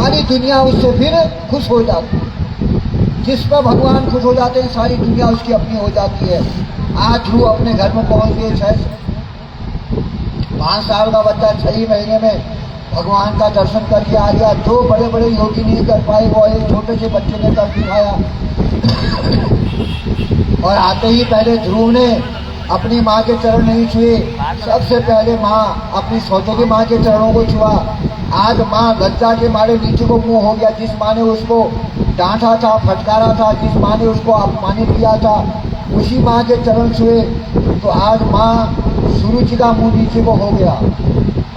सारी दुनिया उससे फिर खुश हो जाती है। जिस पर भगवान खुश हो जाते हैं सारी दुनिया उसकी अपनी हो जाती है। आज ध्रुव अपने घर में पहुंच गए। 5 साल का बच्चा 6 महीने में भगवान का दर्शन करके आ गया। 2 बड़े बड़े योगी नहीं कर पाए, वो एक छोटे से बच्चे ने कर दिखाया। और आते ही पहले ध्रुव ने अपनी माँ के चरण नहीं छुए, सबसे पहले माँ अपनी सौतेली माँ के चरणों को छुआ। आज माँ लज्जा के मारे नीचे को मुंह हो गया। जिस माँ ने उसको डांटा था, फटकारा था, जिस माँ ने उसको अपमानित किया था, उसी माँ के चरण छुए। तो आज माँ सुरुचि का मुंह नीचे को हो गया।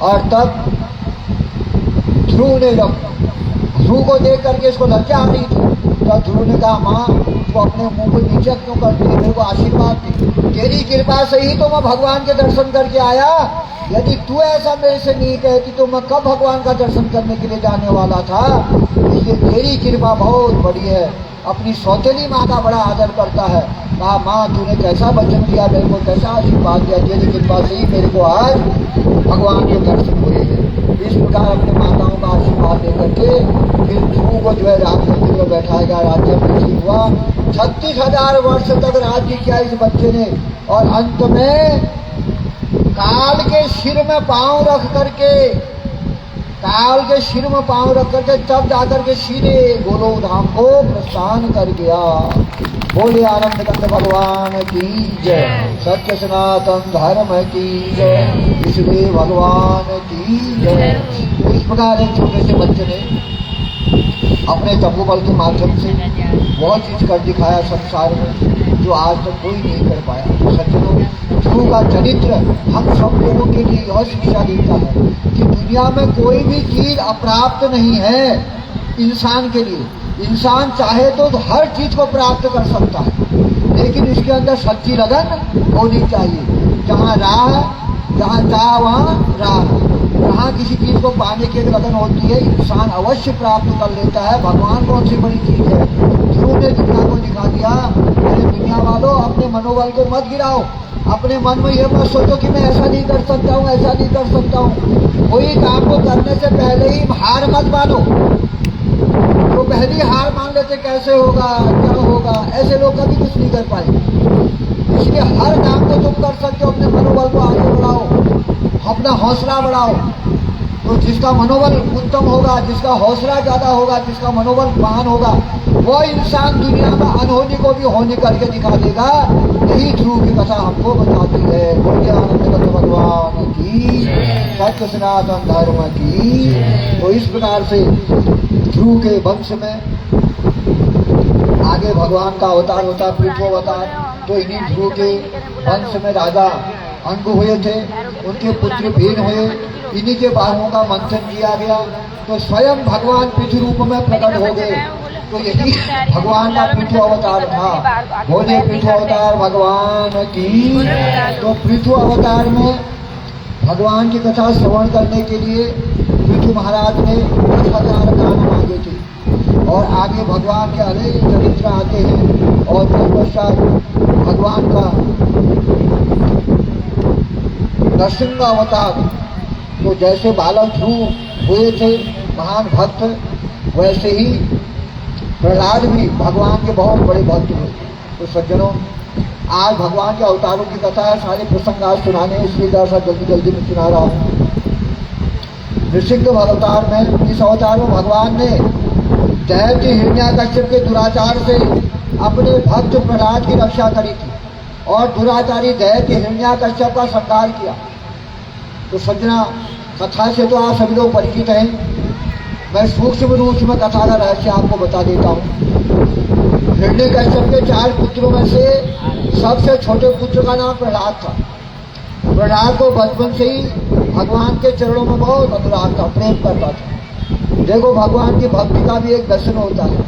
और तब ध्रुव को देख करके इसको लज्जा आ रही थी। तो ध्रुव ने कहा, माँ तो अपने मुंह को नीचे क्यों करती है, मेरे को आशीर्वाद दी। तेरी कृपा से ही तो मैं भगवान के दर्शन करके आया। यदि तू ऐसा मेरे से नहीं कहती तो मैं कब भगवान का दर्शन करने के लिए जाने वाला था। इसलिए तेरी कृपा बहुत बड़ी है। अपनी सौतेली माँ का बड़ा आदर करता है। कहा, माँ तूने कैसा वचन दिया, मेरे को कैसा आशीर्वाद दिया, तेरी कृपा से ही मेरे को आज भगवान के दर्शन हुए हैं। इस प्रकार अपने माताओं का आशीर्वाद देकर के फिर ध्रुव को जो है राज्य में बैठाया गया। राज्य में हुआ 36,000 वर्ष तक राज्य किया इस बच्चे ने। और अंत में काल के सिर में पांव रख करके तब जाकर के सीधे गोलोक धाम को प्रस्थान कर गया। बोले आनंद कंद भगवान की जय, सत्य सनातन धर्म की जय, इसलिए भगवान की जय। इस प्रकार एक छोटे से बच्चे ने अपने तपोबल के माध्यम से बहुत चीज कर दिखाया संसार में, जो आज तक कोई नहीं कर पाया। सज्जनों, ध्रुव का चरित्र हम सब लोगों के लिए यह शिक्षा देता है कि दुनिया में कोई भी चीज अप्राप्त नहीं है इंसान के लिए। इंसान चाहे तो हर चीज को प्राप्त कर सकता है, लेकिन इसके अंदर सच्ची लगन होनी चाहिए। जहाँ राह, जहाँ चाह वहाँ राह। जहाँ किसी चीज को पाने की एक लगन होती है, इंसान अवश्य प्राप्त कर लेता है। भगवान कौन सी बड़ी चीज है। ध्रुव ने दुनिया को दिखा दिया। अरे दुनिया वालों, अपने मनोबल को मत गिराओ। अपने मन में यह मत सोचो कि मैं ऐसा नहीं कर सकता हूँ, ऐसा नहीं कर सकता हूँ। कोई काम को करने से पहले ही हार मत मानो। तो पहली हार मान लेते कैसे होगा, क्या होगा, ऐसे लोग कभी कुछ नहीं कर पाएंगे। इसलिए हर काम को तुम कर सकते हो। अपने मनोबल को आगे बढ़ाओ, अपना हौसला बढ़ाओ। तो जिसका मनोबल उत्तम होगा, जिसका हौसला ज्यादा होगा, जिसका मनोबल महान होगा, वो इंसान दुनिया में अनहोनी को भी होनी करके दिखा देगा। यही ध्रुव की कथा हमको बताती है। बोलिए आनंद कंद भगवान की, सत्य सनातन धर्म की। तो इस प्रकार से ध्रुव के वंश में आगे भगवान का अवतार होता, पृथ्वी अवतार। तो इन्हीं ध्रुव के वंश में राजा अंग हुए थे, उनके पुत्र भीन हुए। इन्हीं के बाहों का मंथन किया गया तो स्वयं भगवान पृथ्वी रूप में प्रकट हो गए। तो यही भगवान का पृथ्वी अवतार था। बोले पृथ्वी अवतार भगवान की। तो पृथ्वी अवतार में भगवान की कथा श्रवण करने के लिए पृथ्वी महाराज ने 10,000 दान मांगे थे। और आगे भगवान के अनेक चरित्र आते हैं। और तत्पश्चात भगवान का नरसिंह अवतार। तो जैसे बालक ध्रुव हुए थे महान भक्त, वैसे ही प्रहलाद भी भगवान के बहुत बड़े भक्त हुए। तो सज्जनों, आज भगवान के अवतारों की कथा है। सारे प्रसंग आज सुनाने, इसलिए जैसा जल्दी जल्दी में सुना रहा हूँ। नृसिंह अवतार में, इस अवतार में भगवान ने दैत्य हिरण्याकश्यप के दुराचार से अपने भक्त प्रहलाद की रक्षा करी थी और दुराचारी दैत्य हिरण्याकश्यप का संहार किया। तो सज्जना, कथा से तो आप सभी लोग परिचित हैं। मैं सूक्ष्म रूप में कथा का रहस्य आपको बता देता हूँ। हिरण्याकश्यप के 4 पुत्रों में से सबसे छोटे पुत्र का नाम प्रहलाद था। प्रहलाद को बचपन से ही भगवान के चरणों में बहुत अनुराग था, प्रेम करता था। देखो, भगवान की भक्ति का भी एक दर्शन होता है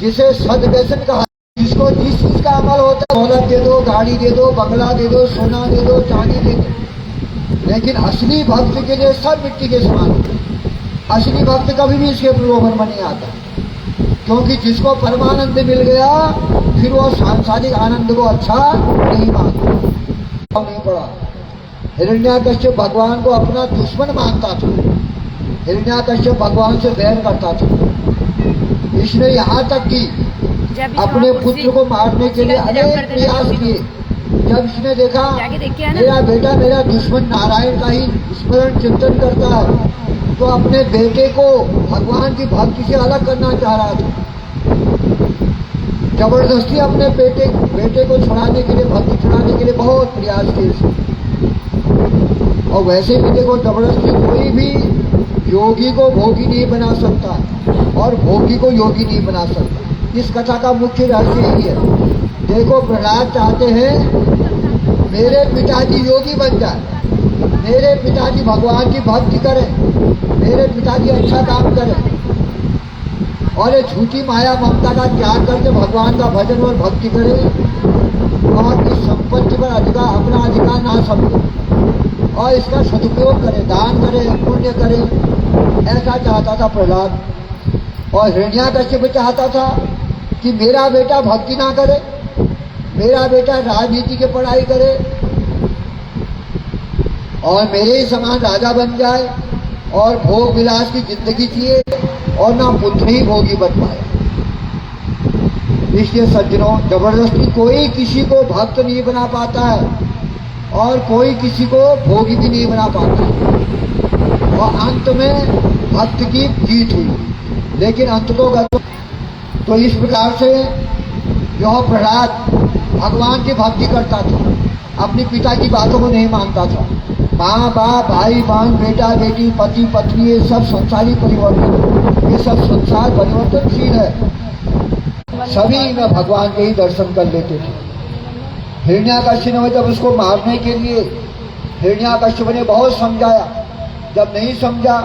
जिसे सदव्यसन कहा। जिसको जिस चीज का अमल होता है, दौलत दे दो, गाड़ी दे दो, बंगला दे दो, सोना दे दो, चांदी दे दो, लेकिन असली भक्त के लिए सब मिट्टी के समान होते हैं। असली भक्त कभी भी इसके प्रलोभन में नहीं आता, क्योंकि जिसको परमानंद मिल गया फिर वो सांसारिक आनंद को अच्छा नहीं मानता। नहीं पड़ा। हिरण्याकश्यप भगवान को अपना दुश्मन मानता था। हिरण्याकश्यप भगवान से बैर करता था। इसने यहाँ तक कि अपने पुत्र को मारने के लिए अनेक प्रयास किए। जब इसने देखा मेरा बेटा मेरा दुश्मन नारायण का ही स्मरण चिंतन करता है, तो अपने बेटे को भगवान की भक्ति से अलग करना चाह रहा था। जबरदस्ती अपने बेटे को छुड़ाने के लिए, भक्ति छुड़ाने के लिए बहुत प्रयास किए। और वैसे भी देखो, जबरदस्ती कोई भी योगी को भोगी नहीं बना सकता और भोगी को योगी नहीं बना सकता। इस कथा का मुख्य रहस्य यही है। देखो, प्रहलाद चाहते हैं मेरे पिताजी योगी बन जाए, मेरे पिताजी भगवान की भक्ति करें, मेरे पिताजी अच्छा काम करें, और ये झूठी माया ममता का त्याग करके भगवान का भजन और भक्ति करें और इस संपत्ति पर अधिकार, अपना अधिकार ना समझे और इसका सदुपयोग करे, दान करे, पुण्य करे। ऐसा चाहता था प्रहलाद। और हिरण्याकश्यप चाहता था कि मेरा बेटा भक्ति ना करे, मेरा बेटा राजनीति की पढ़ाई करे और मेरे ही समान राजा बन जाए और भोग विलास की जिंदगी जिए और ना पुत्र ही भोगी बन पाए। इसलिए सज्जनों, जबरदस्ती कोई किसी को भक्त नहीं बना पाता है और कोई किसी को भोगी भी नहीं बना पाता है। और अंत में भक्त की जीत हुई, लेकिन अंत तो इस प्रकार से यह प्रहलाद भगवान की भक्ति करता था, अपने पिता की बातों को नहीं मानता था। माँ बाप, भाई बहन, बेटा बेटी, पति पत्नी, ये सब संसारी परिवर्तन, ये सब संसार परिवर्तनशील है। सभी में भगवान के ही दर्शन कर लेते थे। हिरण्याकश्यप ने जब उसको मारने के लिए हिरण्याकश्यप ने बहुत समझाया, जब नहीं समझा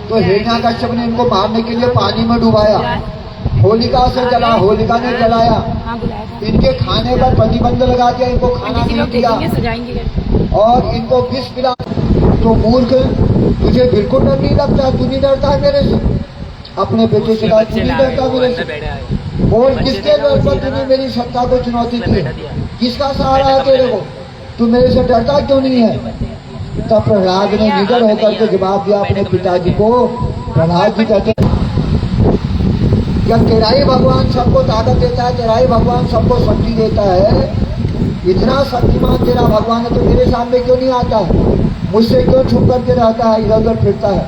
तो हिरण्याकश्यप ने इनको मारने के लिए पानी में डुबाया, होलिका से जला, होलिका ने जलाया, इनके खाने पर प्रतिबंध लगा दिया, इनको खाना नहीं दिया और इनको विष पिला। तो मूर्ख, तुझे बिल्कुल डर नहीं लगता, तू नहीं डरता है मेरे से, अपने बेटे से तू नहीं डरता मेरे से, और किसके डर पर तूने मेरी सत्ता को चुनौती दी, किसका सहारा है तेरे को, तू मेरे से डरता क्यों नहीं है? तब प्रहलाद ने निडर होकर के जवाब दिया अपने पिताजी को। प्रहलाद जी कहते, जब तेरा ही भगवान सबको ताकत देता है, तेरा ही भगवान सबको शक्ति देता है, इतना शक्तिमान तेरा भगवान है, तो मेरे सामने क्यों नहीं आता है, मुझसे क्यों छुप करके रहता है, इधर उधर फिरता है?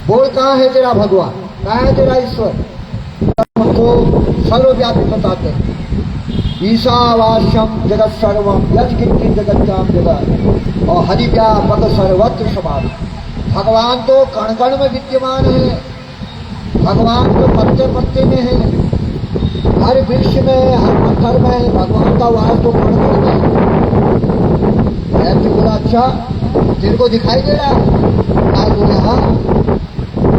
बोल, कहाँ है तेरा भगवान, कहाँ है तेरा ईश्वर? हमको सर्वव्यापी बताते हैं, ईशावास्यम जगत सर्वम यत्किंचित् जगत्याम जगत् और हरिव्यापक सर्वत्र समाधि। भगवान तो कण कण में विद्यमान है, भगवान तो पत्ते पत्ते में है, हर वृक्ष में, हर पत्थर में भगवान का वास तो कण कण में है। तो बोला, अच्छा तेरे को दिखाई दे रहा है? आज बोले, हाँ,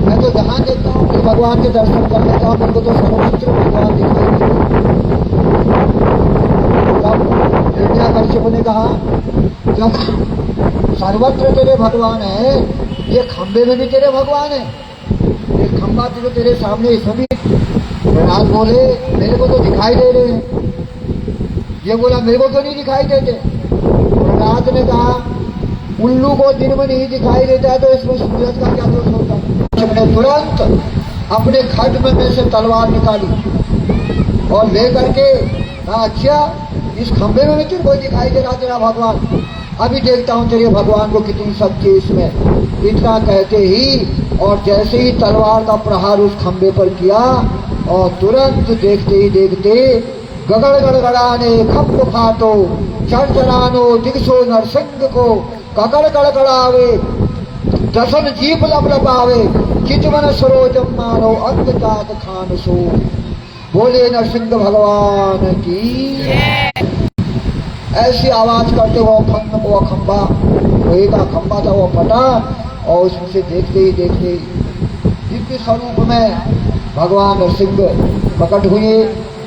मैं तो जहाँ देखता हूँ कि भगवान के दर्शन कर लेता हूँ, मेरे को तो सर्वत्र भगवान दिखाई दे। तब हिरण्याकश्यप ने कहा, जब सर्वत्र तेरे भगवान है, ये खंबे में भी तेरे भगवान है, ये खंबा तो तेरे सामने, इसमें भी। प्रहलाद बोले, मेरे को तो दिखाई दे रहे हैं। ये बोला, मेरे को तो नहीं दिखाई देते। प्रहलाद ने कहा, उल्लू को दिन में नहीं दिखाई देता है तो इसमें सूरज का क्या दोष होता है? हमने तुरंत अपने खड्ग में से तलवार निकाली और लेकर के कहा, अच्छा इस खंबे में भी तेरे को दिखाई दे रहा तेरा भगवान, अभी देखता हूँ तेरे भगवान को कितनी शक्ति है इसमें। इतना कहते ही और जैसे ही तलवार का प्रहार उस खंबे पर किया और तुरंत देखते ही देखते गगड़ गड़गड़ाने खम्भ फाटो, चरचरानो दिगसो नरसिंह को ककड़ कड़कड़ावे, दसन जीप लपलपावे, चितवन सरोजम मानो अंग जात खान सो। बोले नरसिंह भगवान की। ऐसी आवाज करते वो खंबा, लोहे का खंबा था, वो फटा और उसमें से देखते ही दिव्य स्वरूप में भगवान नरसिंह प्रकट हुए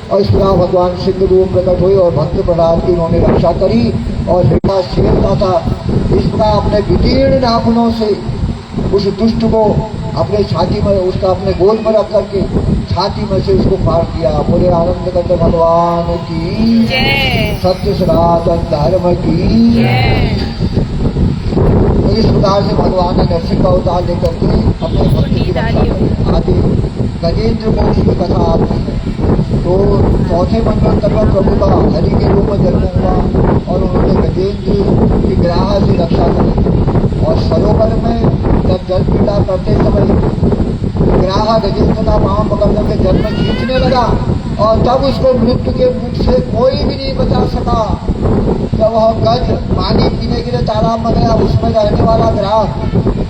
और इस प्रकार भगवान सिंह रूप प्रकट हुए और भक्त प्रहलाद की उन्होंने रक्षा करी और हृदय छेड़ता था। इस प्रकार अपने वितीर्ण नाखूनों से उस दुष्ट को अपने छाती में, उसका अपने गोद में रख करके छाती में से उसको फाड़ दिया। बोले आनंद कंद भगवान की, सत्य सनातन धर्म की। तो इस प्रकार से भगवान ने नरसिंह का अवतार लेकर के अपने भक्ति की रक्षा की। आगे गजेंद्र मोक्ष की कथा आती है। तो चौथे मनवंतर में प्रभु का हरि के रूप में जन्म हुआ और उन्होंने गजेंद्र की ग्राह से रक्षा की। और सरोवर में जब जल क्रीड़ा करते समय ग्राह गजेंद्र का पांव पकड़ करके जल में खींचने लगा और तब उसको मृत्यु के मुख से कोई भी नहीं बचा सका। जब वह गज पानी पीने के लिए तालाब में गया, उसमें रहने वाला ग्राह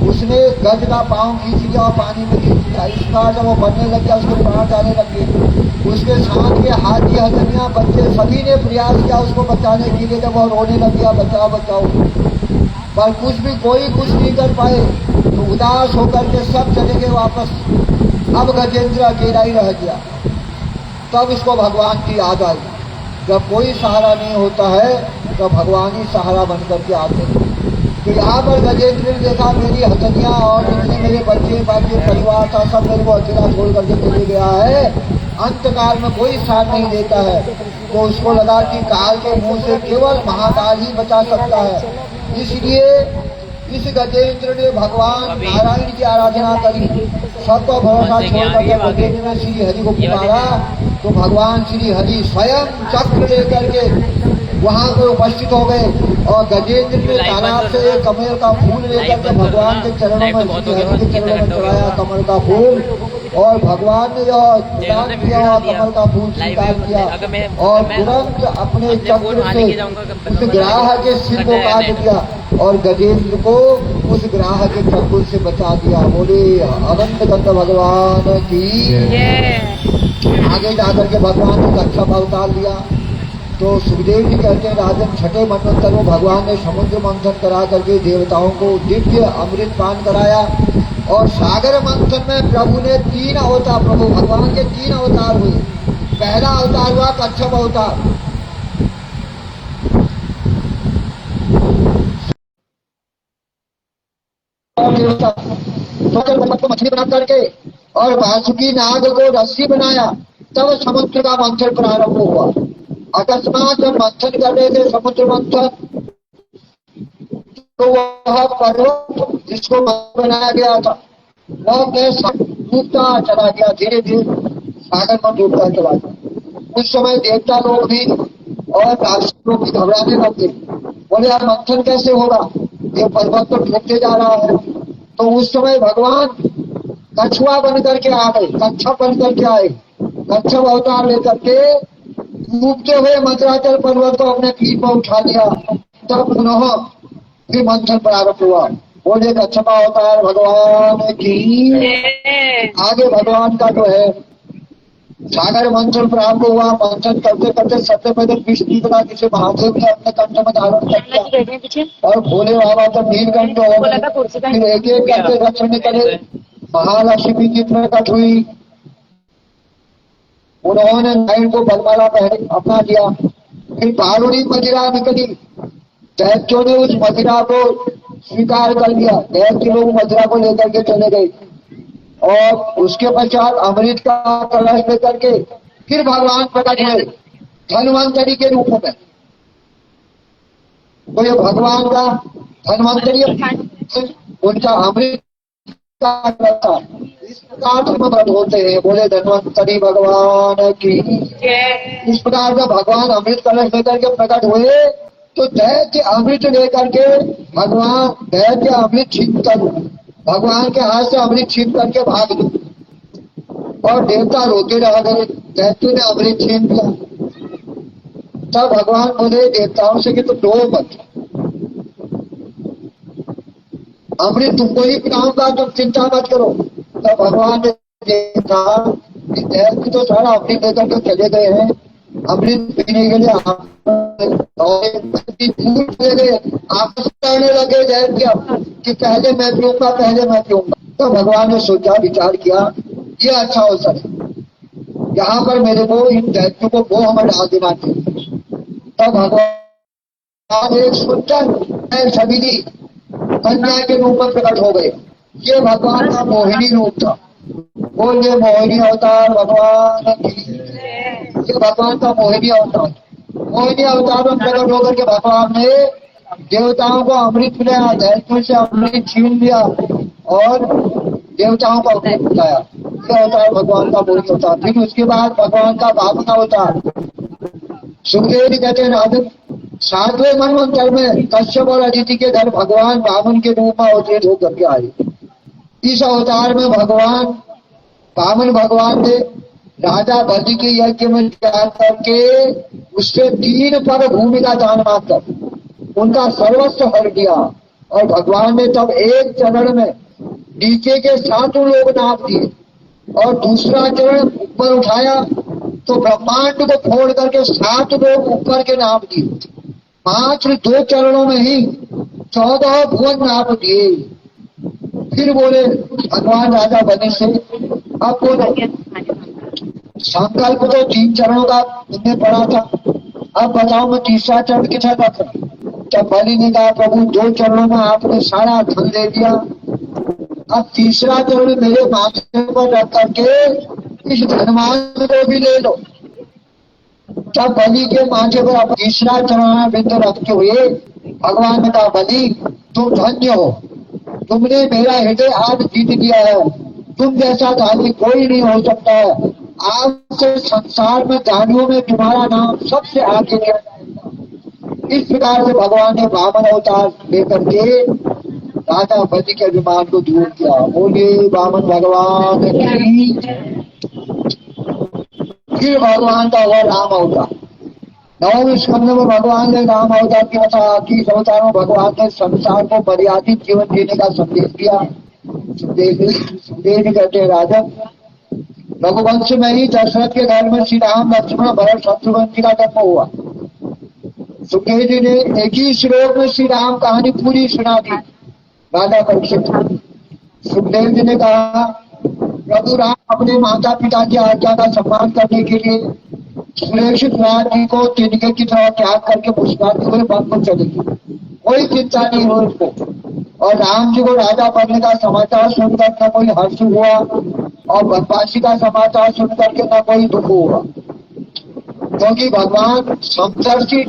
उसने गज का पांव खींच लिया और पानी में खींच लिया। इस प्रकार जब वो बनने लग गया, उसको प्राण जाने लगे। उसके साथ के हाथी हथनियां बच्चे सभी ने प्रयास किया उसको बचाने के लिए। जब वो रोने लग गया बचाओ बचाओ, पर कोई कुछ नहीं कर पाए। तो उदास होकर के सब चले गए वापस। अब गजेंद्र अकेला ही रह गया। तब इसको भगवान की याद आई। जब कोई सहारा नहीं होता है तो भगवान ही सहारा बन करके आते हैं। तो यहाँ पर गजेंद्र ने देखा मेरी हथनियां और जितने मेरे बच्चे बाकी परिवार था सब मेरे को अकेला छोड़ करके चले गया है, अंत काल में कोई साथ नहीं देता है। तो उसको लगा कि काल के मुंह से केवल महाकाल ही बचा सकता है। इसलिए इस गजेंद्र ने भगवान नारायण की आराधना करी। सबका भरोसा छोड़ करके गजेंद्र ने श्री हरि को पुकारा। तो भगवान श्री हरि स्वयं चक्र लेकर के वहां पर उपस्थित हो गए और गजेंद्र ने तालाब से कमल का फूल लेकर के भगवान के चरणों में श्री हरि के चरणों में चढ़ाया कमल का फूल। और भगवान ने यह प्रदान किया और कमल का फूल स्वीकार किया और तुरंत अपने चक्र से उस ग्राह के सिर को काट दिया और गजेंद्र को उस ग्राह के चक्र से बचा दिया। बोले अनंत कंद भगवान की। आगे जाकर के भगवान ने रक्षा अवतार लिया। तो सुखदेव जी कहते हैं राजन छठे मनवंतर में भगवान ने समुद्र मंथन करा करके देवताओं को दिव्य अमृत पान कराया। और सागर मंथन में प्रभु ने 3 अवतार, प्रभु भगवान के 3 अवतार हुए। पहला अवतार हुआ कच्छप अवतार। को मछली बना करके और वासुकी नाग को रस्सी बनाया, तब समुद्र का मंथन प्रारंभ हुआ। अकस्मात जब मंथन कर रहे थे समुद्र मंथन, तो वह पर्वत जिसको बनाया गया था वह डूबता चला गया, धीरे धीरे सागर में डूबता चला गया। उस समय देवता लोग भी और राक्षस लोग भी घबराने लगे। बोले यार मंथन कैसे होगा, ये पर्वत तो डूबते जा रहा है। तो उस समय भगवान कछुआ बन करके आ गए, कच्छप बन करके आए। कच्छप अवतार लेकर के डूबते हुए मंदराचल पर्वत को अपने पीठ पर उठा लिया। तब पुनः फिर मंथन प्रारंभ हुआ। बोले कच्छप अवतार भगवान की। आगे भगवान का जो है सागर मंथन प्रारंभ हुआ। मंथन करते करते सबसे पहले विष निकला, जिसे महादेव ने अपने कंठ में धारण कर लिया और भोले बाबा जब नीलकंठ हो गए, फिर एक एक करके रक्षण निकले। महालक्ष्मी की प्रकट हुई, उन्होंने नारायण को बरमाला पहन अपना लिया। फिर बारूणी मदिरा निकली, दैत्यों ने उस मदिरा को स्वीकार कर लिया। दैत्य लोग मदिरा को लेकर के चले गए और उसके पश्चात अमृत का कलश लेकर के फिर भगवान प्रकट हुए धन्वंतरी के रूप में। तो ये भगवान का धन्वंतरी उनका अमृत का कलश था। इस प्रकार से प्रकट होते हैं। बोले धन्वंतरी भगवान की। इस प्रकार से भगवान अमृत कलश लेकर के प्रकट हुए। तो दैत्य अमृत लेकर के भगवान दैत्य अमृत छीन कर भगवान के हाथ से अमृत छीन करके भाग गए और देवता रोते रह गए। दैत्य ने अमृत छीन लिया। तब भगवान बोले देवताओं से कि तुम रो मत, अमृत तुमको ही पिलाऊंगा, तुम चिंता मत करो। तब भगवान ने देखा कि दैत्य तो सारा अमृत लेकर के चले गए हैं, अमृत पीने के लिए आपस करने लगे दैत्य कि पहले मैं पीऊंगा, पहले मैं पीऊंगा। तो भगवान ने सोचा विचार किया ये अच्छा अवसर है, यहाँ पर मेरे को इन दैत्यों को वो हमें डाल देना चाहिए। तब भगवान एक सुंदर छबीली कन्या के रूप में प्रकट हो गए। ये भगवान का मोहिनी रूप था। बोलिए मोहिनी अवतार भगवान की। ये भगवान का मोहिनी अवतार। मोहिनी अवतार में प्रकट होकर के भगवान ने देवताओं को अमृत मिला, दैत्यों से अमृत छीन लिया और देवताओं का अमृत बताया। क्या होता है भगवान का बोध होता है। फिर उसके बाद भगवान का भावना होता है। सुखदेव जी कहते हैं राजन 7वें मनवंतर में कश्यप और अदिति के घर भगवान वामन के रूप में अवतरित होकर के आए। इस अवतार में भगवान वामन भगवान ने राजा बलि के यज्ञ में त्याग करके उससे 3 पर भूमि का दान मांगकर उनका सर्वस्व हर दिया। और भगवान ने तब एक चरण में नीचे के 7 लोग नाप दिए और दूसरा चरण ऊपर उठाया तो ब्रह्मांड को फोड़ करके 7 लोग ऊपर के नाप दिए। मात्र 2 चरणों में ही 14 भुवन नाप दिए। फिर बोले भगवान राजा बलि से, अब बोलो संकल्प तो 3 चरणों का तुमने पढ़ा था, अब बताओ मैं तीसरा चरण कितना रखूं। तब बलि ने कहा प्रभु 2 चरणों में आपने सारा धन दे दिया, अब तीसरा चरण मेरे माथे पर रख करके इस धनवान को भी ले लो। तब बलि के माथे पर अब तीसरा चरण बिंदु रखते हुए भगवान ने कहा बलि तुम धन्य हो, तुमने मेरा हृदय आज जीत लिया है। तुम जैसा दानी कोई नहीं हो सकता है। आज से संसार में दानियों में तुम्हारा नाम सबसे आगे लिया जाएगा। इस प्रकार से भगवान ने वामन अवतार लेकर के राजा बलि के अभिमान को दूर किया। बोले वामन भगवान की। फिर भगवान का वह राम अवतार 9वें स्कंद में भगवान ने राम अवतार की कथा की। इस अवतार में भगवान ने संसार को मर्यादित जीवन जीने का संदेश दिया। सुखदेव कहते हैं राजन रघुवंश में ही दशरथ के घर में श्री राम लक्ष्मण भरत शत्रुघ्न जी का जन्म हुआ। सुखदेव जी ने एक ही श्लोक में श्री राम कहानी पूरी सुना दी राजा परीक्षित। सुखदेव जी ने कहा प्रभु राम अपने माता पिता की आज्ञा का सम्मान करने के लिए सुरेक्षित राज्य को तिनके की तरह त्याग करके मुस्कुराते हुए वन को चले गए। कोई चिंता नहीं हुई उसको। और राम जी को राजा बनने का समाचार सुनकर न कोई हर्ष हुआ और वनवासी का समाचार सुनकर के न कोई दुख हुआ, क्योंकि भगवान समदर्शी,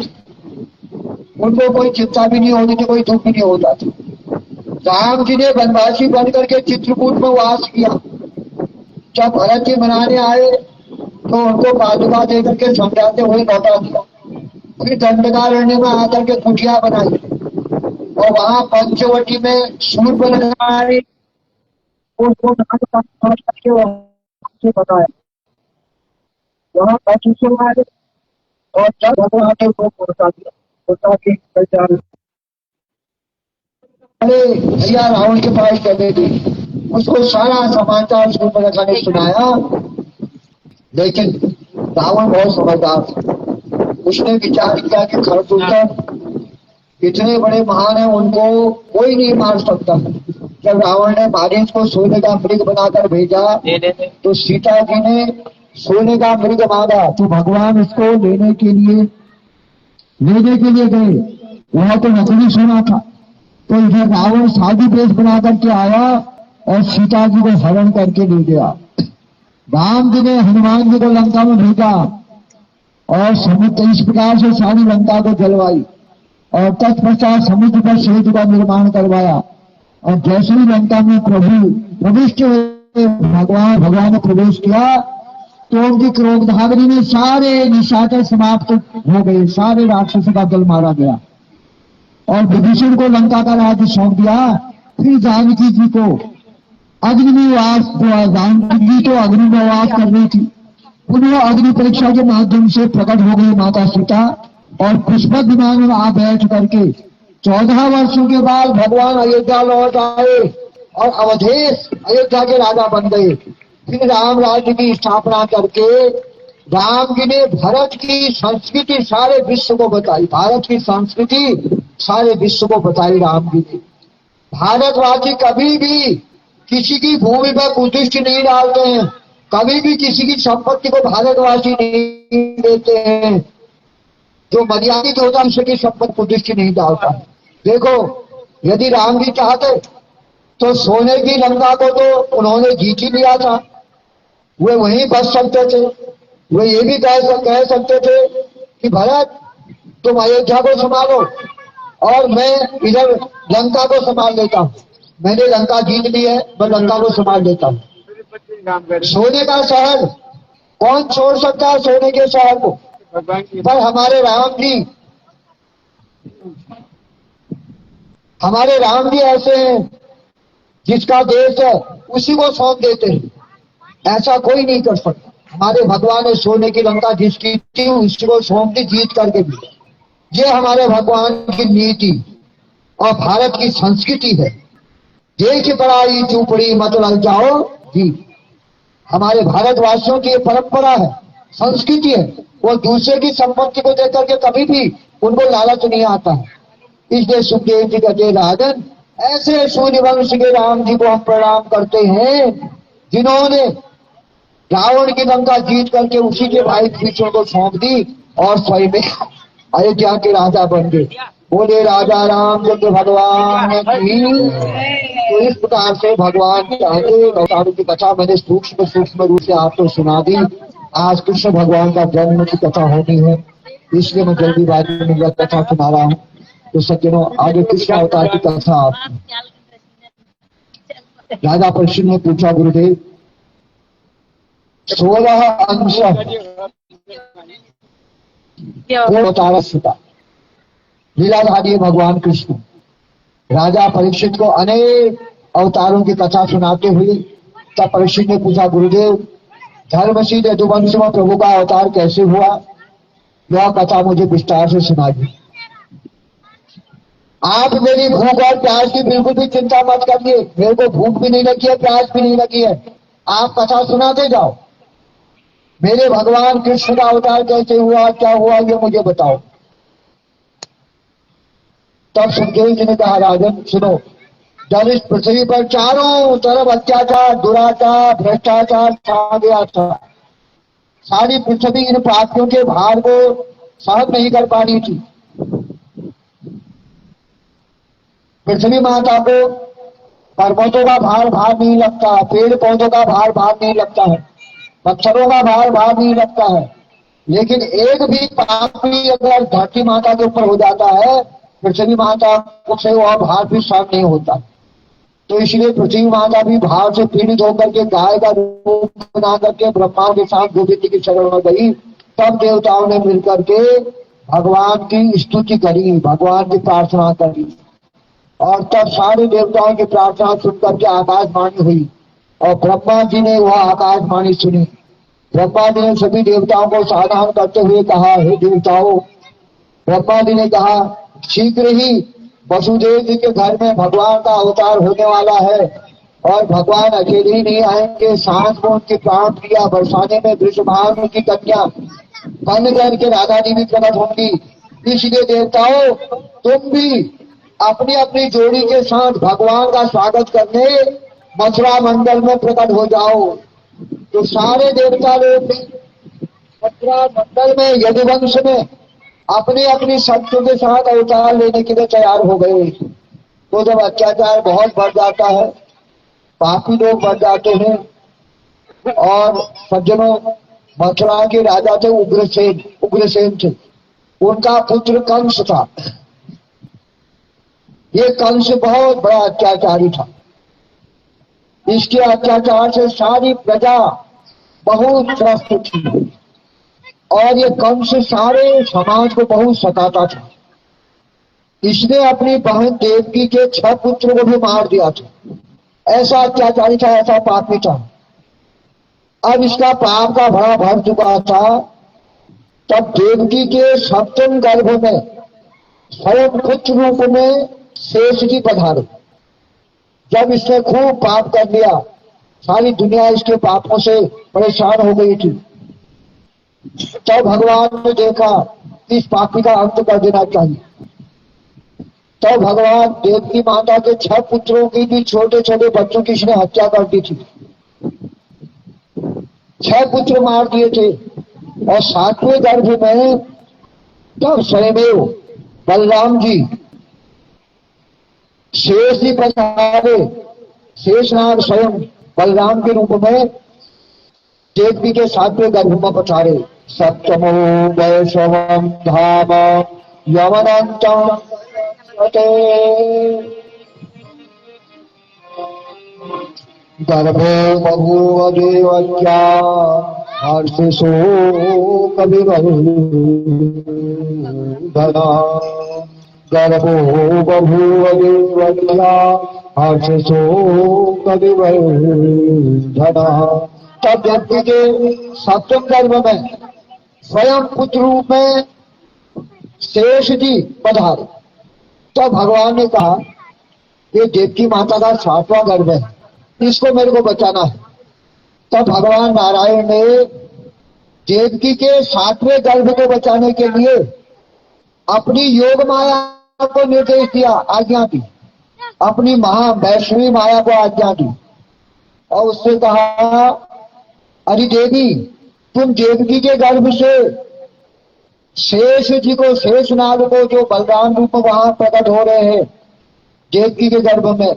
उनको कोई चिंता भी नहीं होती थी, कोई दुख भी नहीं होता था। राम जी ने वनवासी बन करके चित्रकूट में वास किया। जब भरत जी मनाने आए तो उनको पादुका दे करके समझाते हुए लौटा दिया। फिर दंडकारण्य में आकर के कुटिया बनाई और वहां पंचवटी में सूर्य बनाए उसको बताया। वहां पंचेश्वर और जब भगवान ने उसको पहुंचा दिया। अरे भैया रावण के पास चले गए, उसको सारा समाचार सूर्यपनखा ने सुनाया। लेकिन रावण बहुत समझदार था। उसने विचार किया कि खरदूषण इतने बड़े महान है, उनको कोई नहीं मार सकता। जब रावण ने मारीच को सोने का मृग बनाकर भेजा तो सीता जी ने सोने का मृग मांगा तो भगवान इसको लेने के लिए गए। वहां तो नकली सोना था। तो इधर रावण साधु वेश बना करके आया और सीता जी को हरण करके ले गया। राम जी ने हनुमान जी को लंका में भेजा और समुद्र इस प्रकार से सारी लंका को जलवाई और तत्पश्चात समुद्र पर सेतु का निर्माण करवाया। और जैसे ही लंका में प्रविष्ट हुए भगवान ने प्रवेश किया तो उनकी क्रोधाग्नि में सारे निशाचर समाप्त हो गए, सारे राक्षसों का दल मारा गया और विभीषण को लंका का राज्य सौंप दिया। फिर जानकी जी को अग्नि में वास, जानकी जी तो अग्नि में वास कर रही थी, उन्हें अग्नि परीक्षा के माध्यम से प्रकट हो गई माता सीता और पुष्पक विमान में आ बैठ करके 14 वर्षों के बाद भगवान अयोध्या लौट आए और अवधेश अयोध्या के राजा बन गए। फिर राम राज्य की स्थापना करके राम जी ने भारत की संस्कृति सारे विश्व को बताई। भारत की संस्कृति सारे विश्व को बताई राम जी ने। भारतवासी कभी भी किसी की भूमि पर कुदृष्टि नहीं डालते हैं, कभी भी किसी की संपत्ति को भारतवासी नहीं देते हैं। जो मर्यादित होता है उसकी संपत्ति कुदृष्टि नहीं डालता। देखो यदि राम जी चाहते तो सोने की लंका को तो उन्होंने जीत ही लिया था, वे वहीं बच सकते थे। वे ये भी कह सकते थे कि भरत तुम अयोध्या को संभालो, और मैं इधर लंका को संभाल लेता हूँ। मैंने लंका जीत ली है, मैं लंका को संभाल लेता हूँ। सोने का शहर कौन छोड़ सकता है? सोने के शहर को। पर हमारे राम जी ऐसे हैं, जिसका देश है उसी को सौंप देते हैं। ऐसा कोई नहीं कर सकता। हमारे भगवान ने सोने की लंका जिसकी थी उसी को सौंप दी, जीत करके भी। ये हमारे भगवान की नीति और भारत की संस्कृति है। देश पराई चूपड़ी मत लग जाओ जी। हमारे भारतवासियों की ये परंपरा है, संस्कृति है। वो दूसरे की संपत्ति को देख करके कभी भी उनको लालच नहीं आता है। इसलिए सुखदेव जी कहते राजन, ऐसे सूर्यवंश के राम जी को हम प्रणाम करते हैं, जिन्होंने रावण की लंका जीत करके उसी के भाई विभीषण को सौंप दी और स्वयं अयोध्या के राजा बन गए। बोले राजा रामचंद्र भगवान की। तो इस प्रकार से भगवान चाहते अवतारों की कथा मैंने सूक्ष्म रूप से आपको सुना दी। आज कृष्ण भगवान का जन्म की कथा होनी है, इसलिए मैं जल्दीबाजी में यह कथा सुना रहा हूँ। तो सज्जनों, आगे कृष्ण अवतार की कथा आप। राजा परीक्षित ने पूछा, गुरुदेव 16 अंश अवतार सीता लीलाधारी भगवान कृष्ण। राजा परीक्षित को अनेक अवतारों की कथा सुनाते हुए तब परीक्षित ने पूछा, गुरुदेव धर्मशील यदुवंश में प्रभु का अवतार कैसे हुआ? यह कथा मुझे विस्तार से सुनाइए। आप मेरी भूख और प्यास की बिल्कुल भी चिंता मत करिए। मेरे को भूख भी नहीं लगी है, प्यास भी नहीं लगी है। आप कथा सुनाते जाओ। मेरे भगवान कृष्ण का अवतार कैसे हुआ, क्या हुआ, ये मुझे बताओ। तब सुखदेव जी ने कहा, राजन सुनो, जब इस पृथ्वी पर चारों तरफ अत्याचार, दुराचार, भ्रष्टाचार छा गया था, सारी पृथ्वी इन पापियों के भार को सहन नहीं कर पा रही थी। पृथ्वी माता को पर्वतों का भार नहीं लगता, पेड़ पौधों का भार नहीं लगता है, पत्थरों का भार नहीं लगता है। लेकिन एक भी पापी अगर धरती माता के ऊपर हो जाता है, पृथ्वी माता को से वह भार भी सहन नहीं होता। तो इसलिए पृथ्वी माता भी भार से पीड़ित होकर के गाय का रूप बना करके ब्रह्मा के साथ गोविंद की शरण में गई। तब देवताओं ने मिलकर के भगवान की स्तुति करी, भगवान की प्रार्थना करी, और तब सारे देवताओं की प्रार्थना सुनकर के आकाशवाणी हुई और ब्रह्मा जी ने वह आकाशवाणी सुनी। ब्रह्मा जी ने सभी देवताओं को सावधान करते हुए कहा, हे देवताओं, ब्रह्मा जी ने कहा शीघ्र ही वसुदेव जी के घर में भगवान का अवतार होने वाला है और भगवान अकेले ही नहीं आएंगे, साथ में उनकी प्राण प्रिया बरसाने में वृषभानु की कन्या बन करके राधा जी भी प्रकट होंगी। इसलिए देवताओं, तुम भी अपनी अपनी जोड़ी के साथ भगवान का स्वागत करने मथुरा मंडल में प्रकट हो जाओ। तो सारे देवता लोग मथुरा मंडल में यदुवंश में अपनी अपनी शक्तियों के साथ अवतार लेने के लिए तैयार हो गए। तो जब अत्याचार बहुत बढ़ जाता है, पापी लोग बढ़ जाते हैं, और सज्जनों मथुरा के राजा थे उग्रसेन थे, उनका पुत्र कंस था। ये कंस बहुत बड़ा अत्याचारी था। इसके अत्याचार से सारी प्रजा बहुत त्रस्त थी और ये कंस सारे समाज को बहुत सताता था। इसने अपनी बहन देवकी के 6 पुत्रों को भी मार दिया था। ऐसा अत्याचारी था, ऐसा पापी था। अब इसका पाप का भरा भर चुका था। तब देवकी के 7वें गर्भ में स्वयं पुत्र रूप में शेष जी पधारे। जब इसने खूब पाप कर लिया, सारी दुनिया इसके पापों से परेशान हो गई थी, तब भगवान ने देखा इस पापी का अंत कर देना चाहिए। तब भगवान देवकी माता के 6 पुत्रों की भी छोटे छोटे बच्चों की इसने हत्या कर दी थी। 6 पुत्र मार दिए थे और 7वें गर्भ में तब स्वयं बलराम जी शेष जी पधारे। शेषनाग स्वयं बलराम के रूप में देवकी के 7वें गर्भ में पधारे। सप्तमो वैष्णवं धाम यमनंतम अते गर्भो बभूव देवक्या हर्षिषो कविवर्धना गर्भो बभूव देवक्या हर्षिषो कविवर्धना। तब व्यक्ति के सप्तम गर्भ में स्वयं पुत्र रूप में शेष जी पधारे। तो भगवान ने कहा ये देवकी माता का 7वां गर्भ है, इसको मेरे को बचाना है। तब भगवान नारायण ने देवकी के 7वें गर्भ को बचाने के लिए अपनी योग माया को निर्देश दिया, आज्ञा दी, अपनी महा वैष्णवी माया को आज्ञा दी और उससे कहा अरे देवी तुम देवकी के गर्भ से शेष जी को, शेष नाग को, जो बलराम रूप में वहां प्रकट हो रहे हैं देवकी के गर्भ में,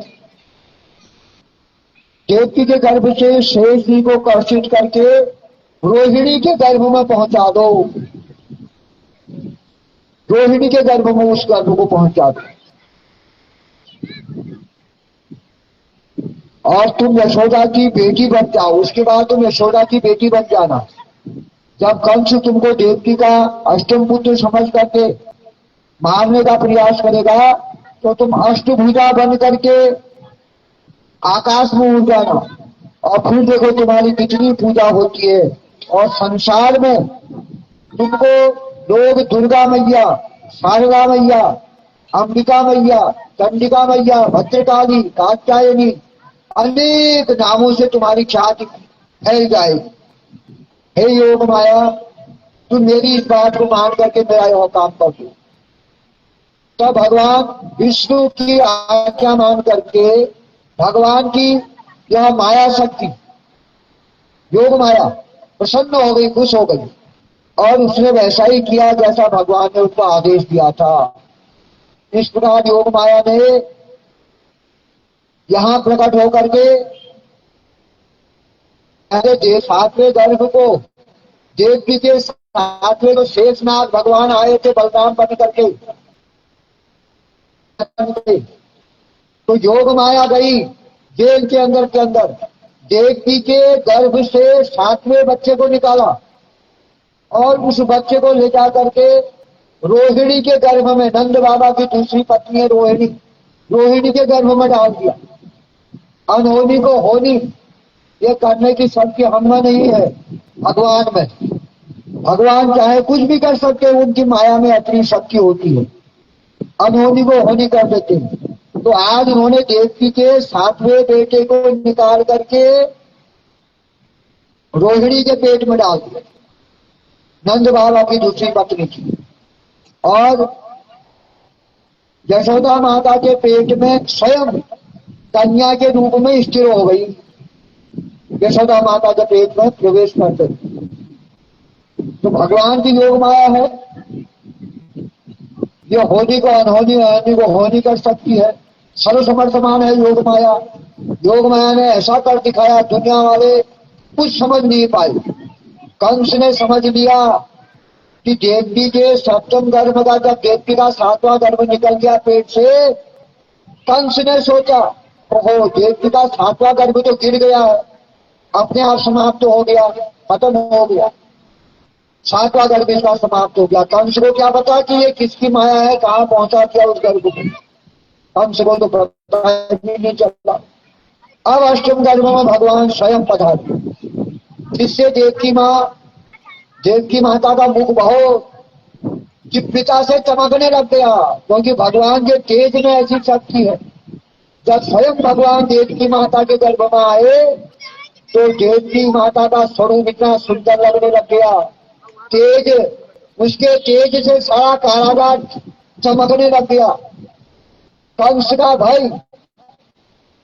देवकी के गर्भ से शेष जी को कर्षित करके रोहिणी के गर्भ में पहुंचा दो, रोहिणी के गर्भ में उस गर्भ को पहुंचा दो और तुम यशोदा की बेटी बन जाओ। उसके बाद तुम यशोदा की बेटी बन जाना। जब कंस तुमको देवकी का अष्टम पुत्र समझ करके मारने का प्रयास करेगा तो तुम अष्टभुजा बन करके आकाश में उड़ जाना और फिर देखो तुम्हारी कितनी पूजा होती है। और संसार में तुमको लोग दुर्गा मैया, शारदा मैया, अंबिका मैया, चंडिका मैया, भद्रकाली, कात्यायनी अनेक नामों से तुम्हारी ख्याति फैल जाएगी। हे योग माया तुम मेरी इस बात को मान करके मेरा यह काम कर दो। तब भगवान विष्णु की आज्ञा मान करके भगवान की यह माया शक्ति योग माया प्रसन्न हो गई, खुश हो गई और उसने वैसा ही किया जैसा भगवान ने उसको आदेश दिया था। इस प्रकार योग माया ने यहां प्रकट होकर के अरे 7वें गर्भ को देवकी के 7वें को शेषनाग भगवान आए थे बलराम बन करके, तो योग माया गई जेल के अंदर देवकी के गर्भ से 7वें बच्चे को निकाला और उस बच्चे को ले जा करके रोहिणी के गर्भ में, नंद बाबा की दूसरी पत्नी है रोहिणी, रोहिणी के गर्भ में डाल दिया। अनहोनी को होनी ये करने की शक्ति हमें नहीं है भगवान में। भगवान चाहे कुछ भी कर सकते, उनकी माया में अपनी शक्ति होती है, अनहोनी को होनी कर देते हैं। तो आज उन्होंने देवकी के 7वें बेटे को निकाल करके रोहिणी के पेट में डाल दिया, नंद बाबा की दूसरी पत्नी की, और यशोदा माता के पेट में स्वयं कन्या के रूप में स्थिर हो गई। यशोदा माता के पेट में प्रवेश करते तो भगवान की योग माया है, ये होनी को अनहोनी, अनहोनी को होनी कर सकती है। सर्वसमर्थमान है योग माया। योग माया ने ऐसा कर दिखाया दुनिया वाले कुछ समझ नहीं पाए। कंस ने समझ लिया कि देवकी के 7वें गर्भ का, जब देवकी का 7वां गर्भ निकल गया पेट से, कंस ने सोचा ओहो देवकी का 7वां गर्भ तो गिर गया है, अपने आप समाप्त हो गया, खत्म हो गया, 7वां गर्भ इसका समाप्त हो गया। कंस को क्या पता कि ये किसकी माया है, कहाँ पहुंचा दिया उस गर्भ को, कंस को तो पता ही नहीं चला। अब अष्टम गर्भ में भगवान स्वयं पधारे, जिससे देवकी माता का मुख बहुत दिव्यता से चमकने लग गया, क्योंकि भगवान के तेज में ऐसी शक्ति है। जब स्वयं भगवान देवकी माता के गर्भ में आए तो देवकी माता का स्वरूप इतना सुंदर लगने लग गया, तेज, उसके तेज से सारा कारागार चमकने लग गया। कंस का भय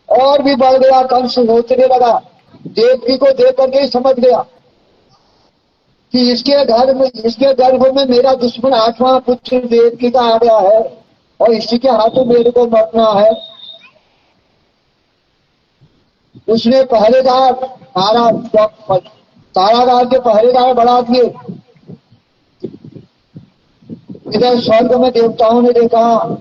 और भी बढ़ गया, कंस सोचने लगा, देवकी को देख करके ही समझ गया कि इसके गर्भ में मेरा दुश्मन 8वां पुत्र देवकी का आ गया है और इसी के हाथों मेरे को मरना है। उसने पहरेदार कारागार के पहरेदार बढ़ा दिए। इधर स्वर्ग में देवताओं ने देखा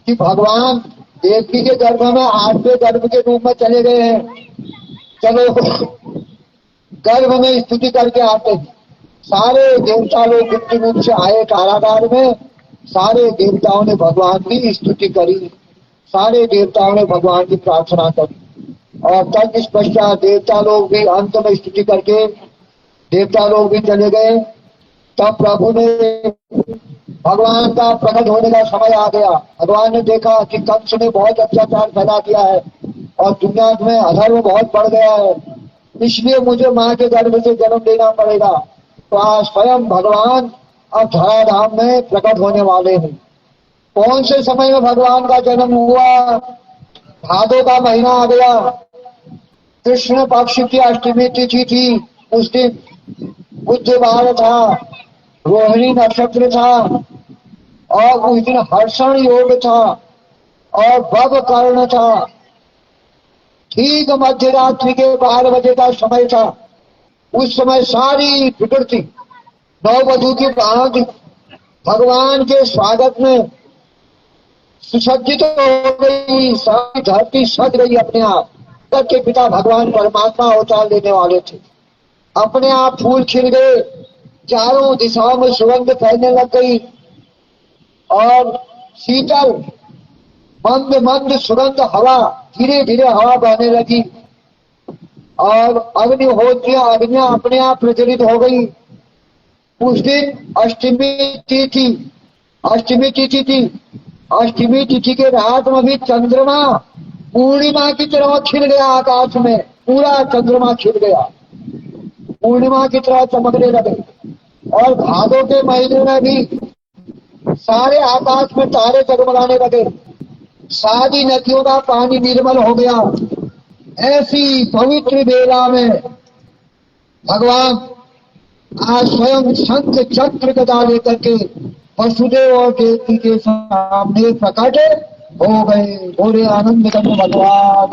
कि भगवान देवकी के गर्भ में 8वें गर्भ के रूप में चले गए हैं। चलो गर्भ में स्तुति करके आते हैं। सारे देवता लोग गुप्त रूप से आए कारागार में। सारे देवताओं ने भगवान की स्तुति करी, सारे देवताओं ने भगवान की प्रार्थना करी। और तब इस पश्चात देवता लोग भी अंत में स्तुति करके देवता लोग भी चले गए। तब प्रभु ने भगवान का प्रकट होने का समय आ गया। भगवान ने देखा कि कंस ने बहुत अत्याचार फैला दिया है और दुनिया में अधर्म बहुत बढ़ गया है, इसलिए मुझे माँ के गर्भ से जन्म लेना पड़ेगा। तो आज स्वयं भगवान अब धराधाम में प्रकट होने वाले हैं। कौन से समय में भगवान का जन्म हुआ? भादो का महीना आ गया, कृष्ण पक्ष की अष्टमी तिथि थी। उस दिन बुधवार था, रोहिणी नक्षत्र था और उस दिन हर्षण योग था और भव कर्ण था। ठीक मध्य रात्रि के 12 बजे का समय था। उस समय सारी प्रकृति नववधू की भांति भगवान के स्वागत में सुसज्जित हो गई। सारी धरती सज गई अपने आप। तब के पिता भगवान परमात्मा अवतार लेने वाले थे। अपने आप फूल खिल गए, चारों दिशाओं में सुगंध फैलने लग गई और शीतल मंद मंद सुगंध हवा, धीरे धीरे हवा बहने लगी और अग्नियां अपने आप प्रज्वलित हो गई। उस दिन अष्टमी तिथि थी। अष्टमी तिथि के रात में भी चंद्रमा पूर्णिमा की तरह खिल गया। आकाश में पूरा चंद्रमा खिल गया, पूर्णिमा की तरह चमकने लगे। और भादों के महीने में भी सारे आकाश में तारे जगमगाने लगे। सारी नदियों का पानी निर्मल हो गया। ऐसी पवित्र बेला में भगवान आज स्वयं शंख चक्र गदा लेकर के वसुदेव और देवकी के सामने प्रकट हो गए। बोले आनंद कंद भगवान।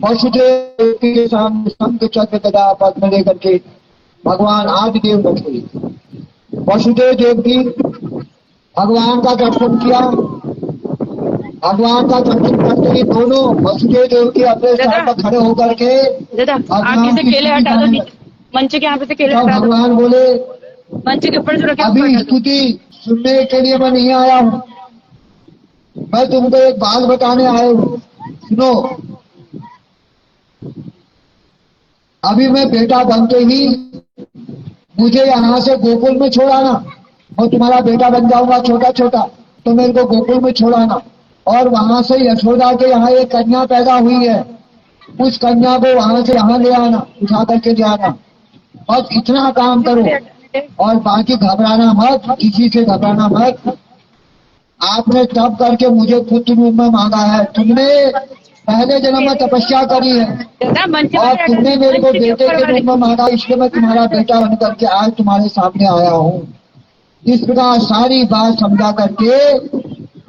वसुदेव के सामने शंख चक्र गदा पद्म लेकर के भगवान आदिदेव बैठे। वसुदेव देवकी भगवान का दर्शन किया। भगवान का दर्शन करते ही दोनों वसुदेव देवकी अपने स्थान पर खड़े होकर के आगे से केले हटा दो, मंच के यहाँ पे से केले हटा दो। भगवान बोले मंच के ऊपर से रखे। अभी स्तुति सुनने के लिए मैं नहीं आया हूँ, मैं तुमको एक बात बताने आया हूँ, सुनो। अभी मैं बेटा बनते ही मुझे यहाँ से गोकुल में छोड़ाना। मैं तुम्हारा बेटा बन जाऊंगा छोटा छोटा, तो मेरे को गोकुल में छोड़ाना। और वहां से यशोदा के यहाँ एक कन्या पैदा हुई है, उस कन्या को वहां से यहाँ ले आना, उठा करके ले आना। बस इतना काम करो और बाकी घबराना मत, किसी से घबराना मत। आपने तप करके मुझे पुत्र रूप में मांगा है। तुमने पहले जन्म में तपस्या करी है और तुमने मेरे को बेटे के रूप में मांगा, इसलिए मैं तुम्हारा बेटा बन करके आज तुम्हारे सामने आया हूँ। इस प्रकार सारी बात समझा करके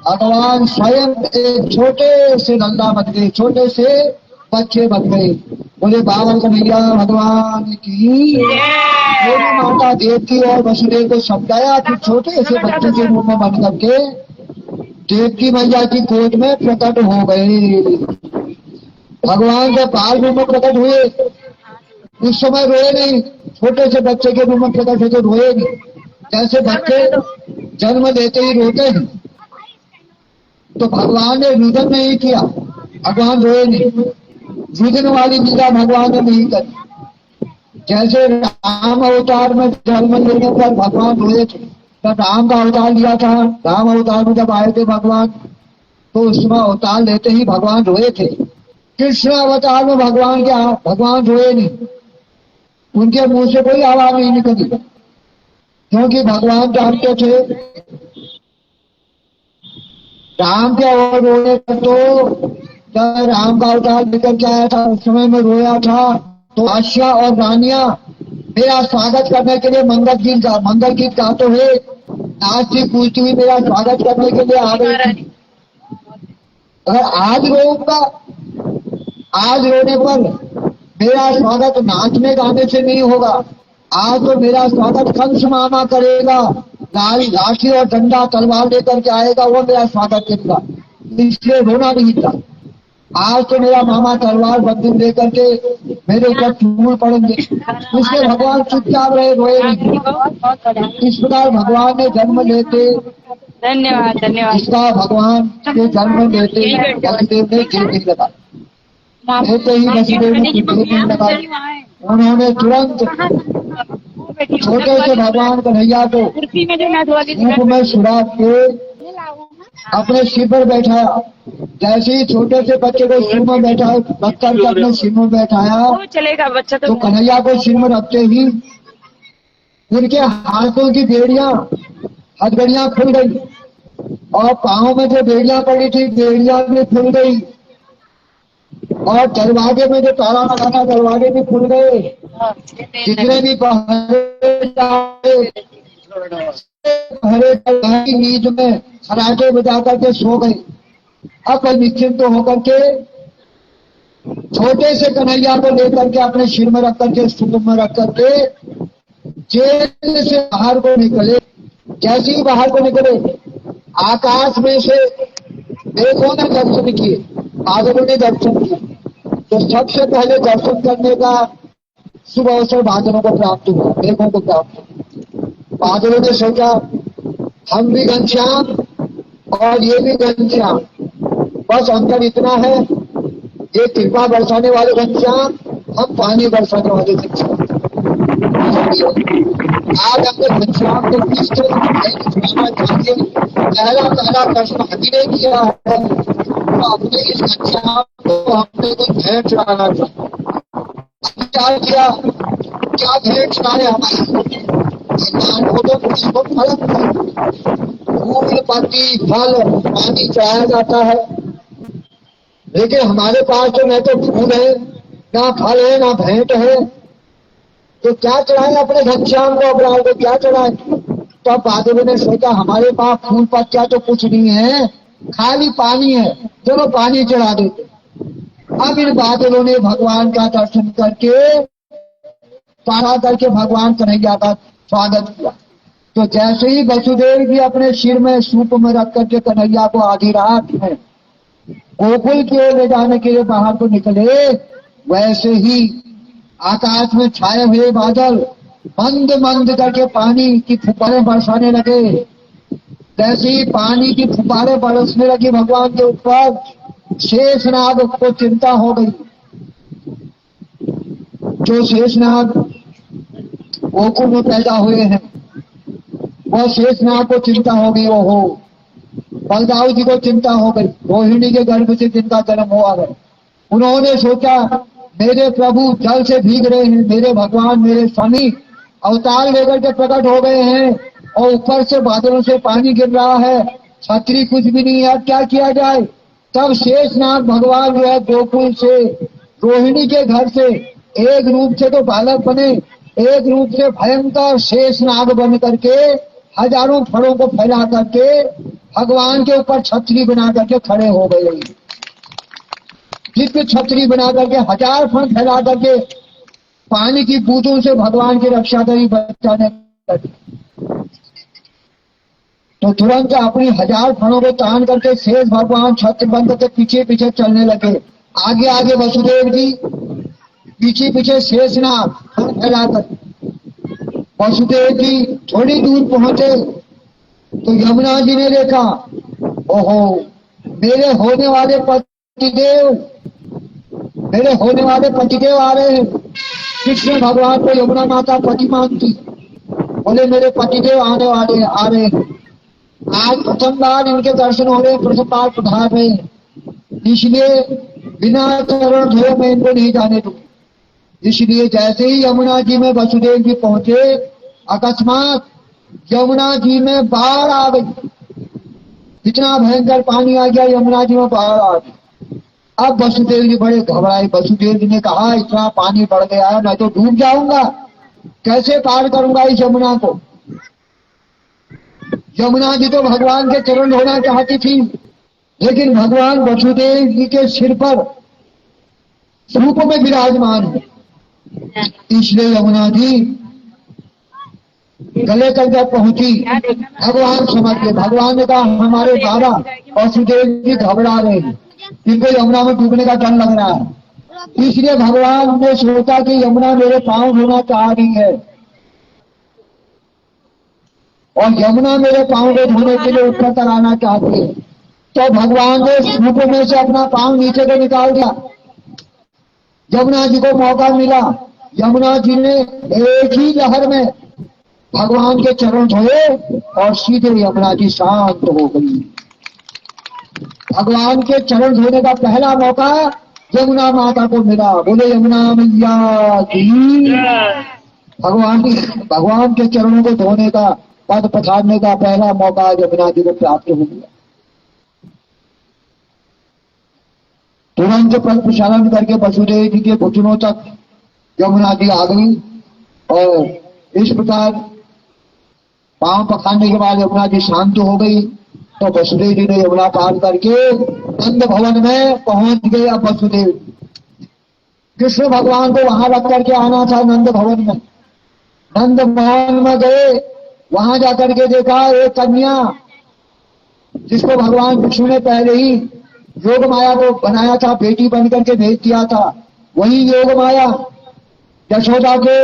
भगवान स्वयं एक छोटे से नंदा बन गए, छोटे से बच्चे बन गए। बोले बाबा कन्हैया भगवान की। मेरी माता देवकी और वसुदेव को समझाया कि छोटे से बच्चे के रूप में बन करके देवकी मैया की गोद में प्रकट हो गए। भगवान जब बाल रूप में प्रकट हुए उस समय रोए नहीं, छोटे से बच्चे के रूप में प्रकट होते रोए नहीं। जैसे बच्चे जन्म लेते ही रोते हैं, तो भगवान ने रुदन नहीं किया, भगवान रोए नहीं। रुदन वाली लीला भगवान ने नहीं करी। जैसे राम अवतार में जन्म लेने पर भगवान रोए थे, जब राम का अवतार लिया था, राम अवतार में जब आए थे भगवान, तो उसमें अवतार लेते ही भगवान रोए थे। कृष्ण अवतार में भगवान रोए नहीं, उनके मुंह से कोई आवाज नहीं निकली, क्योंकि भगवान जानते थे राम के और रोने पर तो जब राम का अवतार निकल के आया था उस समय में रोया था, तो आशिया और रानियां मेरा स्वागत करने के लिए मंगल गीत गाते हुए नाचती कूदती हुई मेरा स्वागत करने के लिए आ गई थी। अगर आज रोऊंगा, आज रोने पर मेरा स्वागत नाचने गाने से नहीं होगा। आज तो मेरा स्वागत कंस मामा करेगा, लाठी और डंडा तलवार लेकर के आएगा, वो मेरा स्वागत करेगा, इसलिए रोना नहीं था। आज तो मेरा मामा तलवार बंदूक लेकर के मेरे ऊपर टूट पड़ेंगे, इसलिए भगवान चुपचाप रहे, रोए नहीं। इस प्रकार भगवान ने जन्म लेते, धन्यवाद धन्यवाद। इसका भगवान के जन्म लेते वसुदेव ने गिर नहीं लगा, लेते ही वसुदेव ने गिर नहीं लगा। उन्होंने तुरंत छोटे से भगवान कन्हैया को रूप में सुरा के अपने सिर पर बैठाया। जैसे ही छोटे से बच्चे को सिर में बैठाया, बच्चर के अपने सिर में बैठाया, चलेगा बच्चा तो कन्हैया को सिर में रखते ही उनके हाथों की बेड़ियां, हथकड़ियां खुल गई और पाँव में जो बेड़ियां पड़ी थी, बेड़ियां भी खुल गई और दरवाजे में जो ताला लगा था, दरवाजे भी खुल गए। जितने भी पहरे नींद में खराटे बजा करके सो गए। अब निश्चिंत होकर के छोटे से कन्हैया को लेकर के अपने सिर में रख करके, स्तूप में रख करके जेल से बाहर को निकले। जैसे ही बाहर को निकले, आकाश में से देखो ने दर्शन किए, बादलों ने दर्शन किए। तो सबसे पहले दर्शन करने का शुभ अवसर बादलों को प्राप्त हुआ, मेघों को प्राप्त हुआ। बादलों ने सोचा हम भी घनश्याम और ये भी घनश्याम, बस अंतर इतना है, ये कृपा बरसाने वाले घनश्याम, हम पानी बरसाने वाले घनश्याम। आज हमने घनश्याम को पहला पहला प्रश्न हमी ने किया है, तो अपने इस घनश्याम को हमने कोई भेंट चढ़ाना था। क्या किया, क्या भेंट चढ़ाए हमारे को तो फूल पत्ती फल पानी चढ़ाया जाता है, लेकिन हमारे पास तो न तो फूल है, ना फल है, ना भेंट है, तो क्या चढ़ाए अपने घनश्याम को, अपराध को क्या चढ़ाए। तो अब बादलों ने सोचा हमारे पास फूल पत्तियां तो कुछ नहीं है, खाली पानी है, चलो पानी चढ़ा देते। अब इन बादलों ने भगवान का दर्शन करके, पारा करके भगवान कन्हैया का स्वागत किया। तो जैसे ही वसुदेव जी अपने सिर में सूप में रख करके कन्हैया को आधी रात में गोकुल की ओर ले जाने के लिए बाहर को निकले, वैसे ही आकाश में छाए हुए बादल मंद मंद करके पानी की फुब्बारें बरसाने लगे। जैसे ही पानी की फुब्बारें बरसने लगी भगवान के ऊपर, शेषनाग को चिंता हो गई। जो शेषनाग गोकुल में पैदा हुए हैं, वह शेषनाग को चिंता हो गई। ओहो, बलदाऊ जी को चिंता हो गई, रोहिणी के गर्भ से जिनका जन्म हुआ है। उन्होंने सोचा मेरे प्रभु जल से भीग रहे हैं, मेरे भगवान मेरे स्वामी अवतार लेकर के प्रकट हो गए हैं और ऊपर से बादलों से पानी गिर रहा है, छतरी कुछ भी नहीं है, अब क्या किया जाए। तब शेषनाग भगवान जो है गोकुल से, रोहिणी के घर से एक रूप से तो बालक बने, एक रूप से भयंकर शेषनाग बन करके हजारों फड़ों को फैला करके भगवान के ऊपर छतरी बना करके खड़े हो गए। जिसकी छतरी बना करके 1000 फण फैला करके पानी की बूंदों से भगवान की रक्षा करी, बचाने लगी। तो तुरंत अपनी 1000 फणों को तान करके शेष भगवान छत्र बंद करके पीछे पीछे चलने लगे। आगे आगे वसुदेव जी, पीछे पीछे शेषनाग फैलाकर। वसुदेव जी थोड़ी दूर पहुंचे तो यमुना जी ने देखा, ओहो मेरे होने वाले पतिदेव, मेरे होने वाले पतिदेव आ रहे हैं। कृष्ण भगवान को यमुना माता पति मानती, बोले मेरे पतिदेव आने वाले आ रहे हैं। आज प्रथम बार इनके दर्शन हो रहे, प्रथम बार पधार रहे हैं, इसलिए बिना चरण धोए मैं इनको नहीं जाने दूं। इसलिए जैसे ही यमुना जी में वसुदेव जी पहुंचे, अकस्मात यमुना जी में बाढ़ आ गई। इतना भयंकर पानी आ गया, यमुना जी में बाढ़ आ गई। अब वसुदेव जी बड़े घबराए। वसुदेव जी ने कहा इतना पानी बढ़ गया है, मैं तो डूब जाऊंगा, कैसे पार करूंगा इस यमुना को। यमुना जी तो भगवान के चरण धोना चाहती थी, लेकिन भगवान वसुदेव जी के सिर पर रूप में विराजमान है, इसलिए यमुना जी गले तक जब पहुंची, भगवान समझ गए। भगवान ने कहा हमारे बाबा वसुदेव जी घबरा रहे, इनको यमुना में डूबने का डर लग रहा है, इसलिए भगवान ने सोचा कि यमुना मेरे पांव धोना चाह रही है और यमुना मेरे पांव को धोने के लिए ऊपर तक आना चाहती है। तो भगवान ने सूप में से अपना पांव नीचे को निकाल दिया। यमुना जी को मौका मिला, यमुना जी ने एक ही लहर में भगवान के चरण धोए और सीधे यमुना जी शांत हो गई। भगवान के चरण धोने का पहला मौका यमुना माता को मिला। बोले यमुना मैया की। भगवान के चरणों को धोने का, पद पछाड़ने का पहला मौका यमुना जी को प्राप्त हो गया। तुरंत पद प्रक्षालन करके वसुदेव जी के घुटनों तक यमुना जी आ गई और इस प्रकार पांव पखाड़ने के बाद यमुना जी शांत हो गई। तो वसुदेव जी ने यमुना पार करके नंद भवन में पहुंच गए। अब वसुदेव कृष्ण भगवान को वहां रख करके आना था नंद भवन में। नंद भवन में गए, वहां जाकर के देखा एक कन्या जिसको भगवान विष्णु ने पहले ही योग माया को बनाया था, बेटी बन करके भेज दिया था, वही योग माया यशोदा के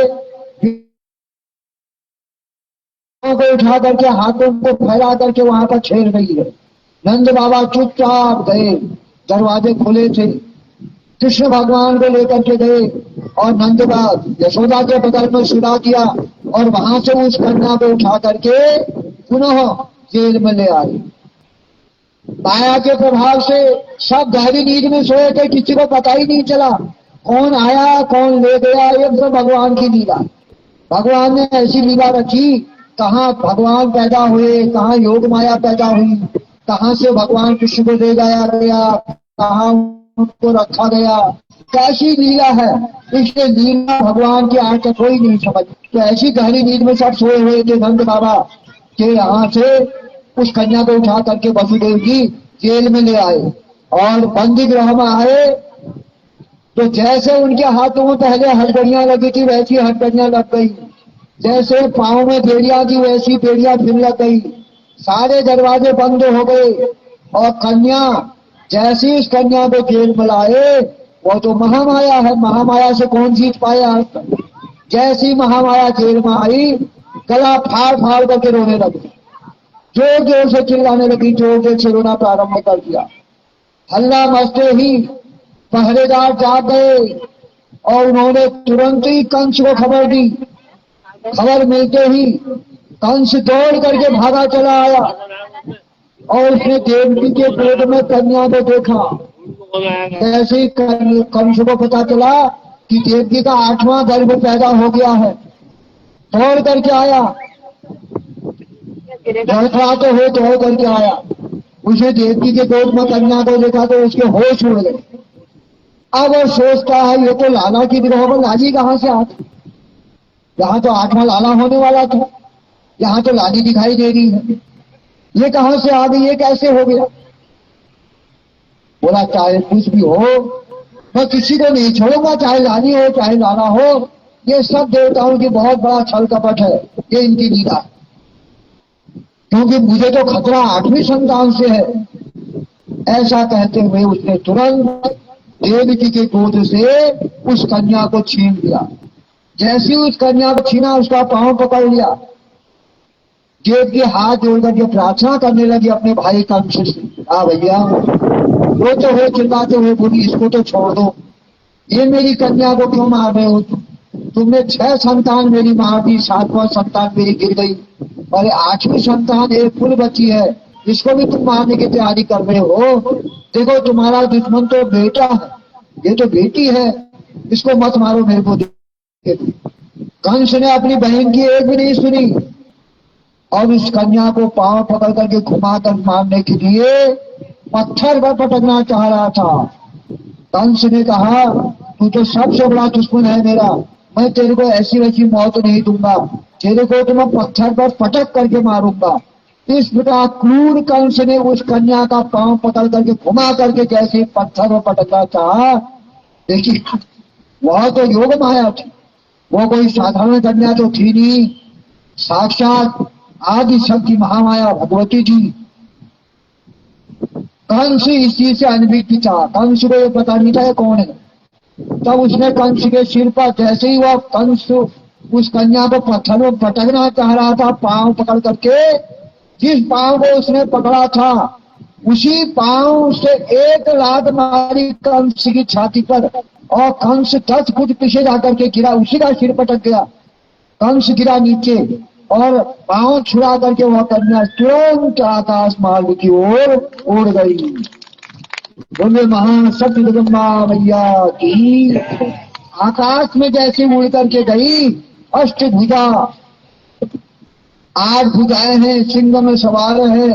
को उठा करके हाथों को फैला करके वहां पर छेड़ रही है। नंद बाबा चुपचाप गए, दरवाजे खुले थे, कृष्ण भगवान को लेकर के गए और नंद बाबा यशोदा के बगल में सुला दिया और वहां से उस कन्या को उठा करके पुनः जेल में ले आए। माया के प्रभाव से सब गहरी नींद में सोए थे, किसी को पता ही नहीं चला कौन आया कौन ले गया। एकदम भगवान की लीला, भगवान ने ऐसी लीला रखी। कहाँ भगवान पैदा हुए, कहाँ योग माया पैदा हुई, कहाँ से भगवान कृष्ण को ले जाया गया, कहाँ उनको रखा गया, कैसी लीला है। इसलिए लीला भगवान की आज तक कोई नहीं समझ। तो ऐसी गहरी नींद में सब सोए हुए थे नंद बाबा के यहाँ से उस कन्या को उठा करके वसुदेव जी जेल में ले आए और बंदी गृह में आए। तो जैसे उनके हाथों में पहले हथकड़ियां लगी थी वैसी हथकड़ियां लग गई, जैसे पांव में बेड़ियां थी वैसी बेड़ियां फिर लग गई, सारे दरवाजे बंद हो गए और कन्या जैसी इस कन्या को जेल में लाए, वो तो महामाया है, महामाया से कौन जीत पाया। जैसी महामाया जेल में आई, गला फाड़ फाड़ करके रोने लगी, जोर जोर से चिल्लाने लगी, जोर जोर से रोना प्रारंभ कर दिया। हल्ला मचते ही पहरेदार जाग गए और उन्होंने तुरंत ही कंस को खबर दी। खबर मिलते ही कंस दौड़ करके भागा चला आया और उसने देवकी के पेट में कन्या को देखा। ऐसे ही कंस को पता चला कि देवकी का 8वां गर्भ पैदा हो गया है। दौड़ करके आया, लड़खड़ाते हुए दौड़ करके आया। उसे देवकी के पेट में कन्या को देखा तो उसके होश उड़ गए। अब वो सोचता है ये तो लाला की विग्रह में लाली कहाँ से आती, यहाँ तो 8वां लाला होने वाला था, यहाँ तो लाली दिखाई दे रही है, ये कहाँ से आ गई, ये कैसे हो गया। बोला चाहे कुछ भी हो मैं किसी को नहीं छोड़ूंगा, चाहे लाली हो चाहे लाला हो, ये सब देवताओं की बहुत बड़ा छल कपट है, ये इनकी लीला। क्योंकि मुझे तो खतरा 8वीं संतान से है। ऐसा कहते हुए उसने तुरंत देवकी के गोद से उस कन्या को छीन लिया। जैसे उस कन्या को छीना, उसका पांव पकड़ लिया। देवकी हाथ जोड़ करके प्रार्थना करने लगी अपने भाई कंस से, आ भैया रोते हुए चिल्लाते हुए बोली इसको तो छोड़ दो, ये मेरी कन्या को क्यों मार रहे हो। तुमने 6 संतान मेरी मार दी, 7वां संतान मेरी गिर गई और 8वीं संतान एक फूल बची है, इसको भी तुम मारने की तैयारी कर रहे हो। देखो तुम्हारा दुश्मन तो बेटा है, ये तो बेटी है, इसको मत मारो, मेरे को। कंस ने अपनी बहन की एक भी नहीं सुनी और उस कन्या को पांव पकड़ करके घुमाकर मारने के लिए पत्थर पर पटकना चाह रहा था। कंस ने कहा तू तो सबसे बड़ा दुश्मन है मेरा, मैं तेरे को ऐसी वैसी मौत नहीं दूंगा, तेरे को तो मैं पत्थर पर पटक करके मारूंगा। इस प्रकार क्रूर कंस ने उस कन्या का पांव पकड़ करके घुमा करके जैसे पत्थर पर पटकना चाहा, देखिए वह तो योग माया थी, वो कोई साधारण कन्या तो थी नहीं। साक्षात आदि शक्ति महामाया भगवती जी। कंस इस चीज से अनभिज्ञ था, कंस को ये पता नहीं था ये कौन है। तब उसने कंस के सिर पर, जैसे ही वह कंस उस कन्या को पत्थर में पटकना चाह रहा था, पांव पकड़ करके, जिस पांव को उसने पकड़ा था उसी पांव से एक लात मारी कंस की छाती पर, और कंस 10 फुट पीछे जाकर के गिरा, उसी का सिर पटक गया। कंस गिरा नीचे और पांव छुड़ा करके वह कन्या तुरंत आकाश मार्ग की ओर उड़ गई। बोले महासत्य जगम्बा मैया की। आकाश में जैसे उड़ करके गई, अष्टभुजा, 8 भुजाएं हैं, सिंह में सवार है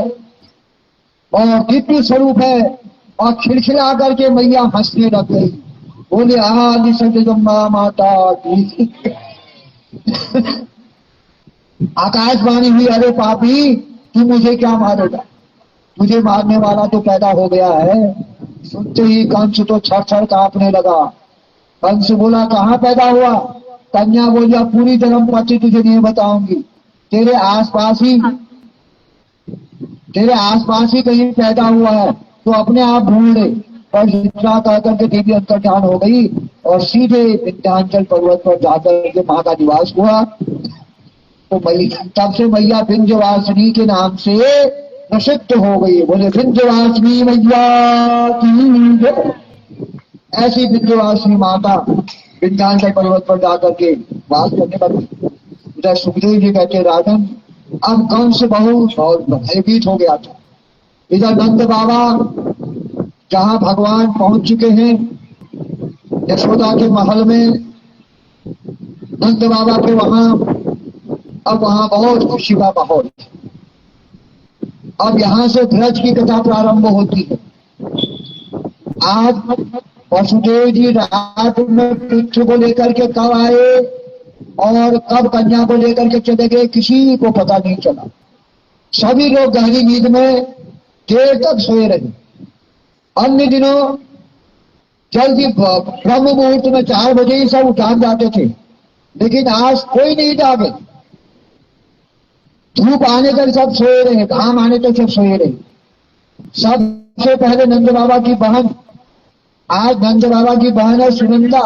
और दिव्य स्वरूप है, और खिलखिला करके मैया हंसने लग गई। बोले आदि सत्य जगम्बा माता की। आकाशवाणी हुई, अरे पापी तू मुझे क्या मारेगा, तुझे मारने वाला तो पैदा हो गया है। सुनते ही कंस तो छर कांपने लगा। कंस बोला कहाँ पैदा हुआ? कन्या बोलिया पूरी जन्म पति तुझे नहीं बताऊंगी, तेरे आसपास ही कहीं पैदा हुआ है, तो अपने आप ढूंढ ले। पर इतना कहकर के देवी अंतर्ध्यान हो गई और सीधे विंध्याचल पर्वत पर जाकर के माँ का निवास हुआ। तो तब से मैया विंध्यवासिनी के नाम से प्रसिद्ध हो गई। बोले विंध्यवासिनी मैया की। ऐसी विंध्यवासिनी माता विंध्याचल पर्वत पर जाकर के वास करने लगी। उधर सुखदेव जी कहते राजन, अब कंस बहुत भयभीत हो गया था। इधर नंद बाबा जहाँ भगवान पहुंच चुके हैं यशोदा के महल में, नंद बाबा के वहां, अब वहां बहुत खुशी का माहौल। अब यहां से ब्रज की कथा प्रारंभ होती है। आज वसुदेव जी रात में पुत्र को लेकर के कब आए और कब कन्या को लेकर के चले गए किसी को पता नहीं चला। सभी लोग गहरी नींद में देर तक सोए रहे। अन्य दिनों जल्दी ब्रह्म मुहूर्त में 4 बजे ही सब उठान जाते थे, लेकिन आज कोई नहीं जागे। धूप आने तक सब सोए रहे, घाम आने तक सब सोए रहे। सबसे पहले नंद बाबा की बहन, आज नंद बाबा की बहन है सुनंदा,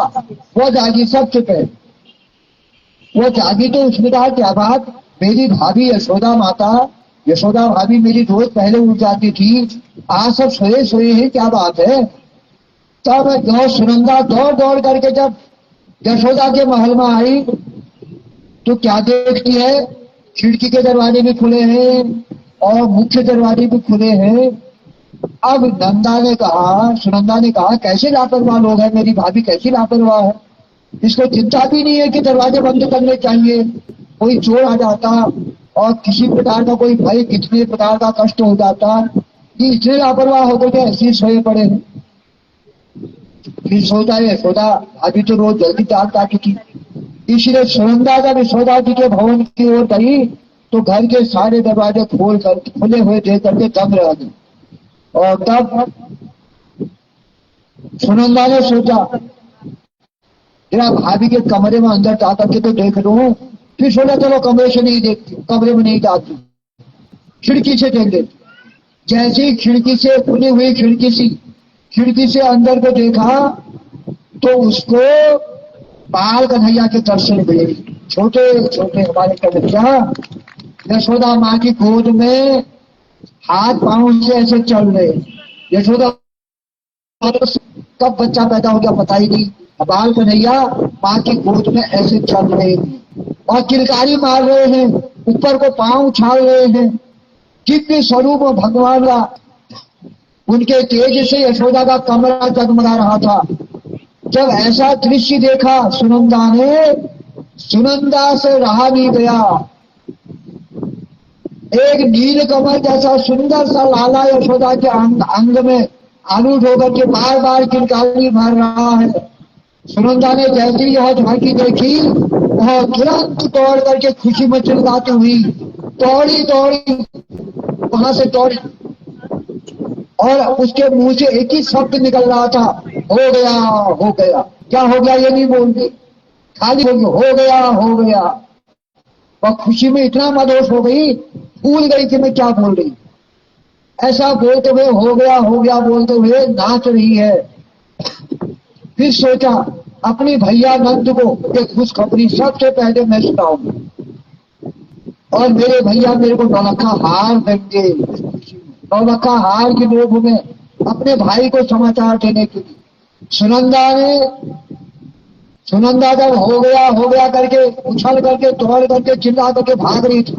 वो जागी सबसे पहले। वो जागी तो उसने कहा क्या बात, मेरी भाभी यशोदा माता, यशोदा भाभी मेरी रोज पहले उठ जाती थी, आज सब सोए सोए हैं, क्या बात है। तब जो सुनंदा दौड़ दौड़ करके जब यशोदा के महल में आई तो क्या देखती है, खिड़की के दरवाजे भी खुले हैं और मुख्य दरवाजे भी खुले हैं। अब सुनंदा ने कहा कैसे लापरवाह लोग हैं, मेरी भाभी कैसी लापरवाह है, इसको चिंता भी नहीं है कि दरवाजे बंद करने चाहिए, कोई चोर आ जाता और किसी प्रकार का कोई भय, कितने प्रकार का कष्ट हो जाता, कि इतने लापरवाह होकर के ऐसे सोए पड़े हैं। फिर सोचा है यशोदा अभी तो रोज जल्दी जाग जाती थी, इसलिए सुनंदा जब यशोदा जी के भवन की ओर गई तो घर के सारे दरवाजे खुले हुए देख करके दम रह गई। और तब सुनंदा ने सोचा जरा भाभी के कमरे में अंदर जा करके तो देख लूं। फिर सोचा चलो कमरे से नहीं देखती, कमरे में नहीं जाती, खिड़की से देख लेती। जैसे ही खिड़की से खुली हुई खिड़की से अंदर को देखा तो उसको बाल कन्हैया के दर्शन मिले। छोटे छोटे हमारे कन्हैया यशोदा माँ की गोद में हाथ पांव से ऐसे चल रहे। यशोदा कब बच्चा पैदा हो गया पता ही नहीं, बाल कन्हैया माँ की गोद में ऐसे चल रहे और किलकारी मार रहे हैं, ऊपर को पांव उछाल रहे हैं। दिव्य स्वरूप भगवान का, उनके तेज से यशोदा का कमरा जगमगा रहा था। जब ऐसा दृश्य देखा सुनंदा ने, सुनंदा से रहा नहीं गया। एक नील कमल जैसा सुंदर सा लाला यशोदा के अंग में आरूढ़ होकर के बार बार किलकारी भर रहा है। सुनंदा ने जैसी यह झांकी देखी वह तुरंत दौड़ करके खुशी में चिल्लाती हुई दौड़ी वहां से दौड़ी और उसके मुंह से एक ही शब्द निकल रहा था, हो गया। क्या हो गया ये नहीं बोलती, खाली हो गया। और खुशी में इतना मदहोश हो गई, भूल गई कि मैं क्या बोल रही। ऐसा बोलते हुए हो गया बोलते हुए नाच रही है। फिर सोचा अपनी भैया नंद को एक खुशखबरी सबसे पहले मैं सुनाऊंगी, और मेरे भैया मेरे को नौलखा हार देंगे। नौलखा हार के लोग में अपने भाई को समाचार देने के लिए सुनंदा जब हो गया करके उछल करके दौड़ करके चिल्ला करके भाग रही थी।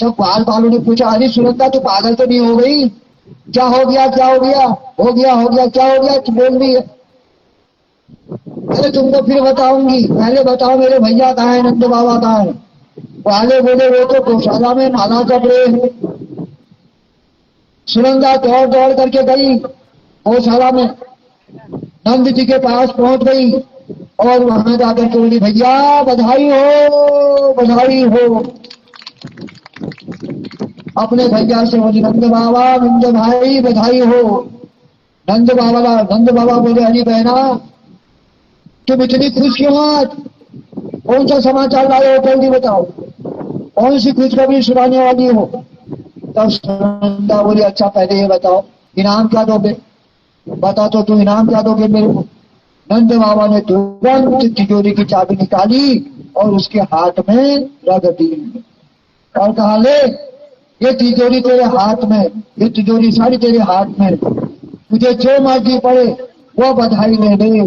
जब ग्वाल वालों ने पूछा, अरे सुनंदा तू पागल तो नहीं हो गई, क्या हो गया क्या हो गया क्या हो गया, तू बोल रही है। अरे तुमको फिर बताऊंगी, पहले बताओ मेरे भैया कहाँ है, नंद बाबा कहाँ है। वाले बोले वो तो गौशाला में माला जप रहे हैं। सुनंदा दौड़ दौड़ करके गई गौशाला में, नंद जी के पास पहुंच गई और वहां जाकर के बोली, भैया बधाई हो। अपने भैया से बोली, नंद भाई बधाई हो। नंद बाबा बोले, अरे बहना तुम इतनी खुश क्यों आज, कौन सा समाचार लाए हो, जल्दी बताओ, कौन सी खुशखबरी सुनाने वाली हो। तब सुनंदा बोली, अच्छा पहले ये बताओ इनाम क्या दोगे, बता तो तू इनाम क्या दोगे मेरे को। नंद बाबा ने तुरंत तिजोरी की चाबी निकाली और उसके हाथ में रख दी और कहा, ले ये तिजोरी तेरे हाथ में, ये तिजोरी सारी तेरे हाथ में, तुझे जो मर्जी पड़े वो बधाई ले ले,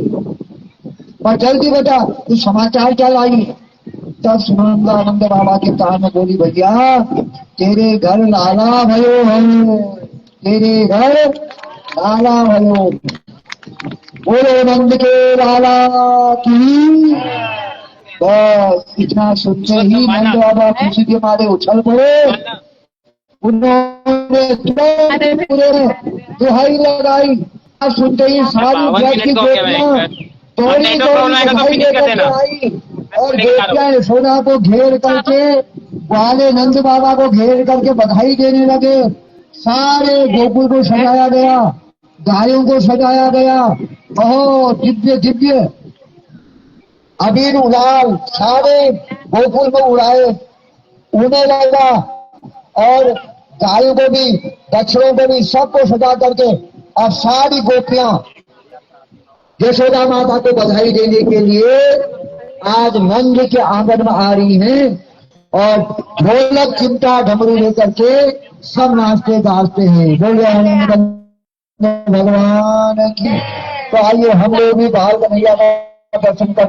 पर जल्दी बता तू समाचार क्या लाई। तब सुनंदा नंद बाबा के कान में बोली, भैया तेरे घर लाला भयो है, तेरे घर लाला भयो, बोलो नंद के लाला की। बस इतना सुनते ही नंद बाबा खुशी के मारे उछल पड़े। उन्होंने पूरे दुहाई लगाई, सुनते ही सारी ब्रज की गोपियां दौड़ी बधाई लेकर आई और गोपियां यशोदा को घेर करके, वाले नंद बाबा को घेर करके बधाई देने लगे। सारे गोकुल को सजाया गया, गायों को सजाया गया, बहुत दिव्य अबीर उड़ाल सारे गोकुल में उड़ने लगा और गायों को भी बछड़ों को भी सबको सजा करके अब सारी गोपियां यशोदा माता को बधाई देने के लिए आज नंद के आंगन में आ रही हैं और ढोलक चिमटा डमरू लेकर के सब नाचते गाते हैं। बोले भगवान की। तो आइए हम लोग भी बाल कन्हैया का दर्शन कर।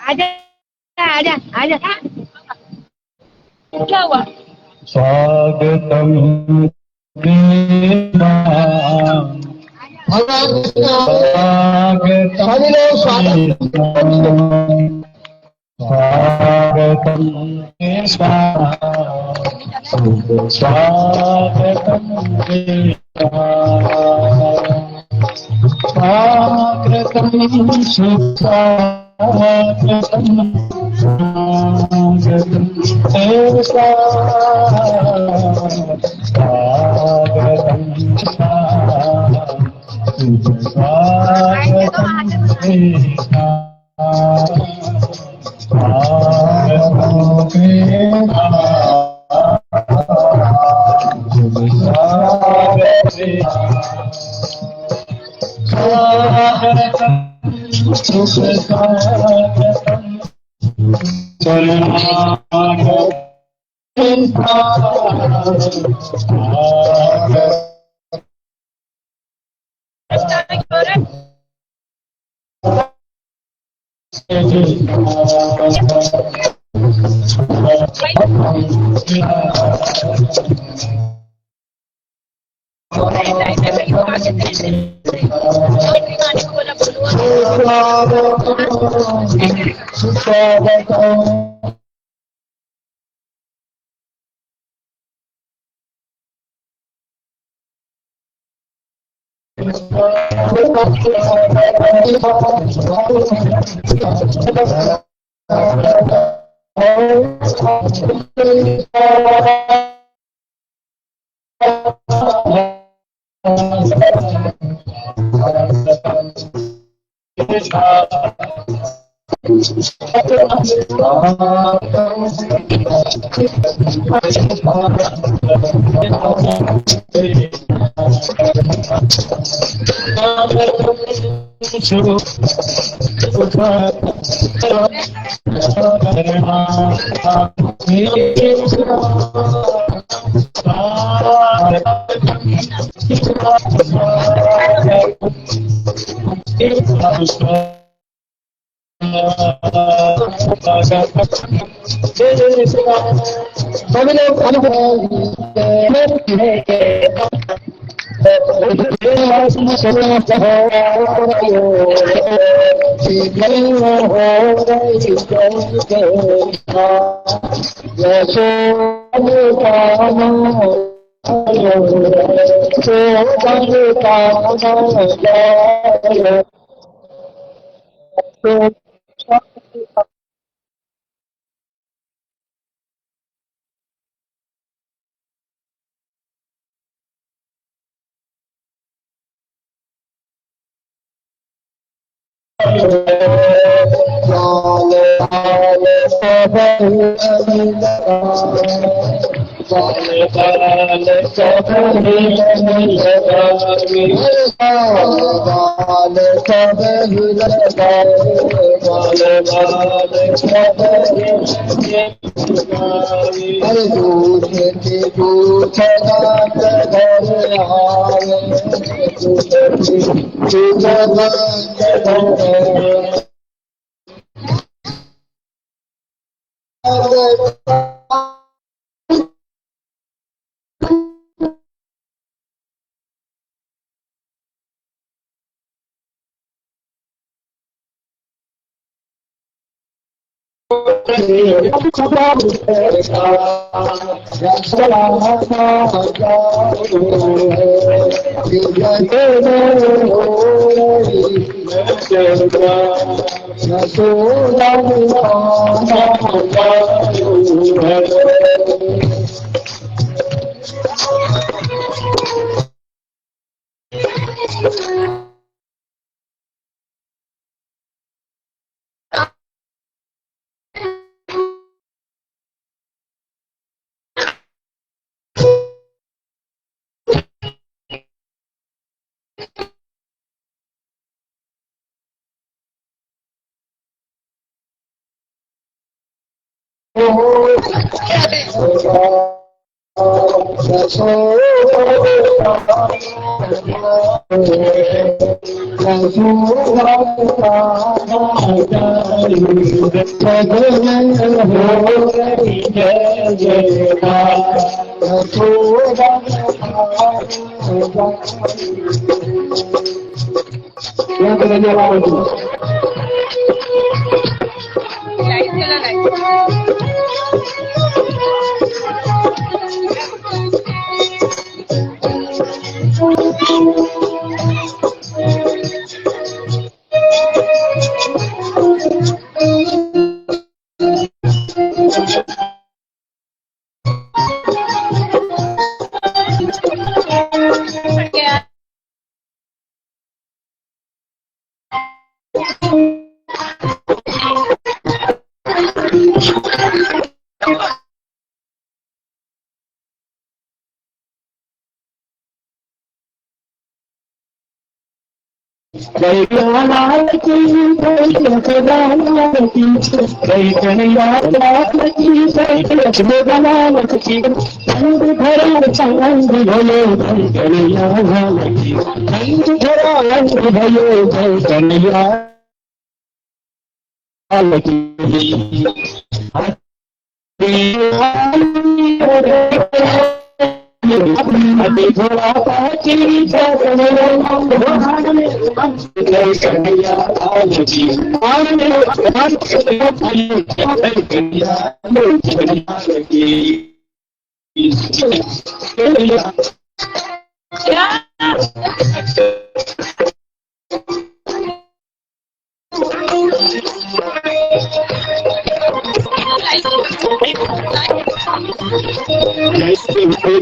आजा क्या हुआ। स्वागतम सभी लोग स्वागतम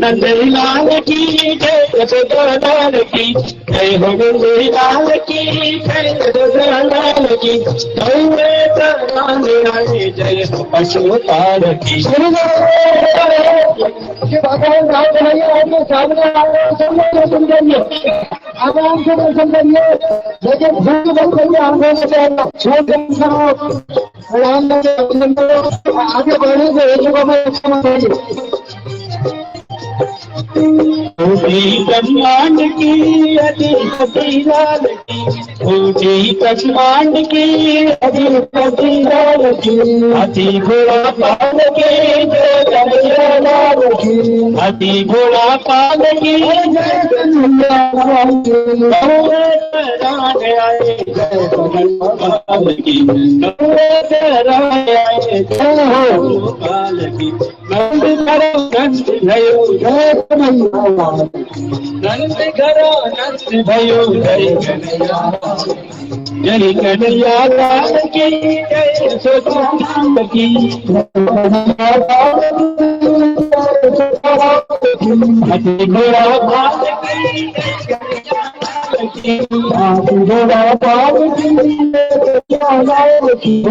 नंदलाल की जय, यशोदालाल की जय हो, नंदलाल की जय, यशोदालाल की गौरे कराने आए जय हो, अशोकाल की। भगवान राम भैया आपके सामने सामने दर्शन करिए, आराम से दर्शन करिए, लेकिन भूल बहुत करिए, आंखों में आगे बढ़ने से एक जगह में ब्रह्मांड की अधिपति लाल की, ऊँची ब्रह्मांड की अधिपति लाल की, अति घोड़ा पाल के जय कन्हैया लाल की, अति घोड़ा पाल की जय कन्हैया लाल की, गौरे कराने आए जय कन्हैया की, गौरे कराने आए जय हो काल की। नंद करो नंद भयो जय कन्हैया, नंद करो नंद भयो जय कन्हैया, जय कन्हैया लाल की जय, यशोदा की अति घोड़ा पाल की जय घोड़ा पाल की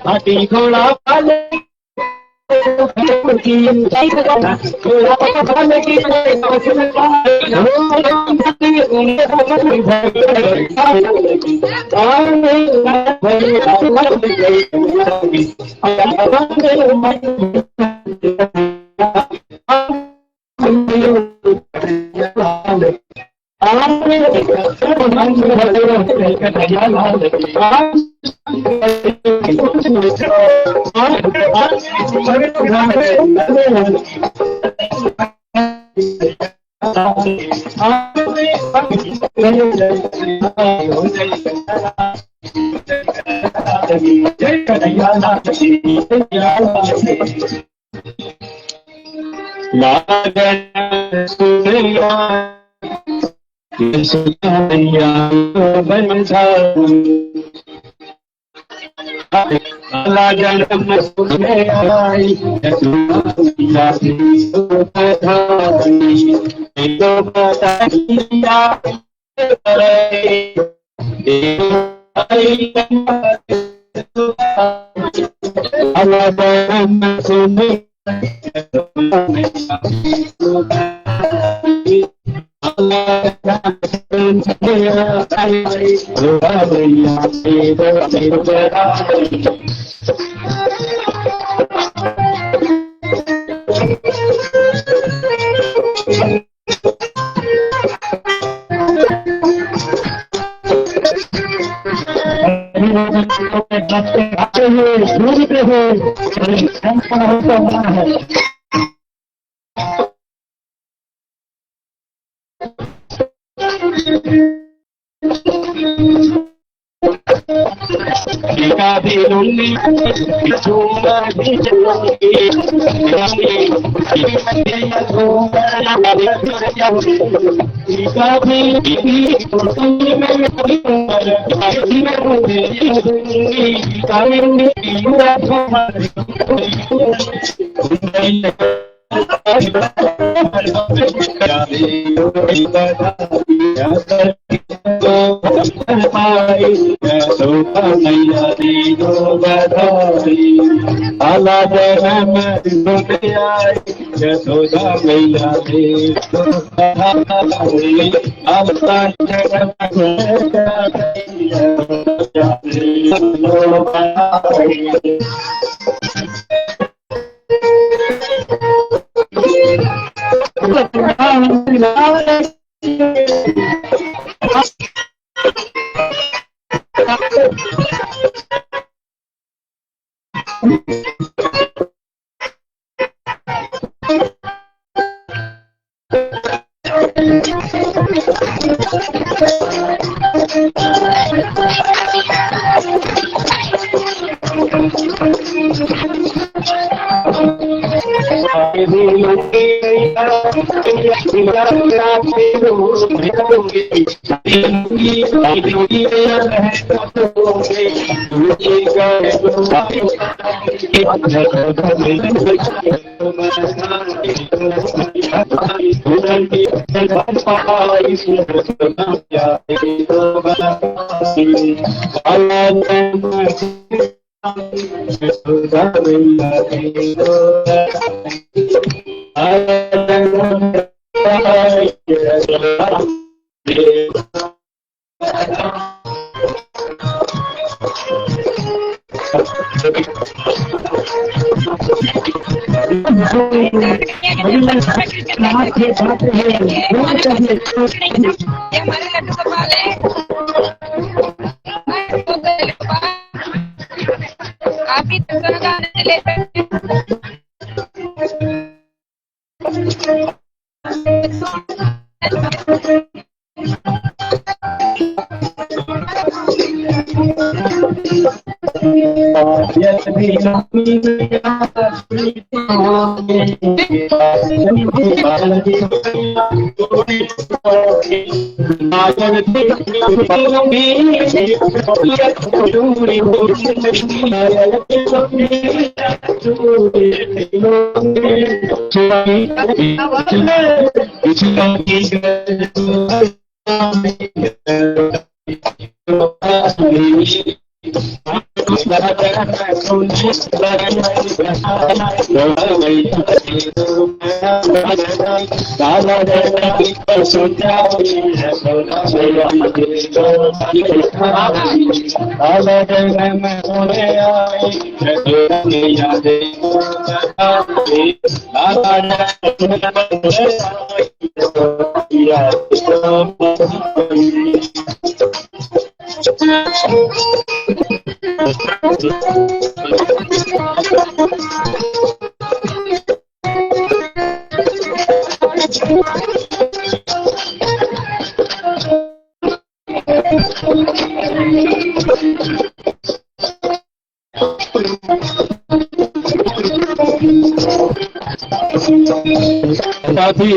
हाथी घोड़ा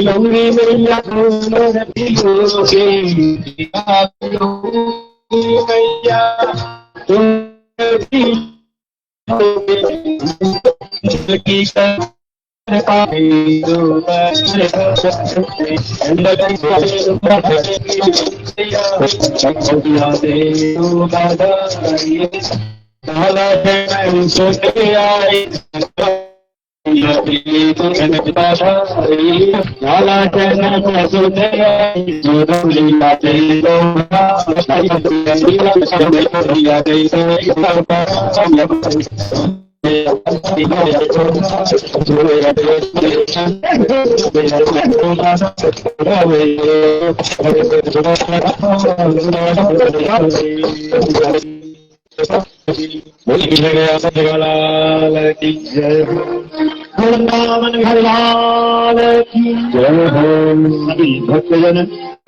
लंबी मैया मैया तुम लाल की जय वृंदावन भगवान की जय हो। सभी भक्तजन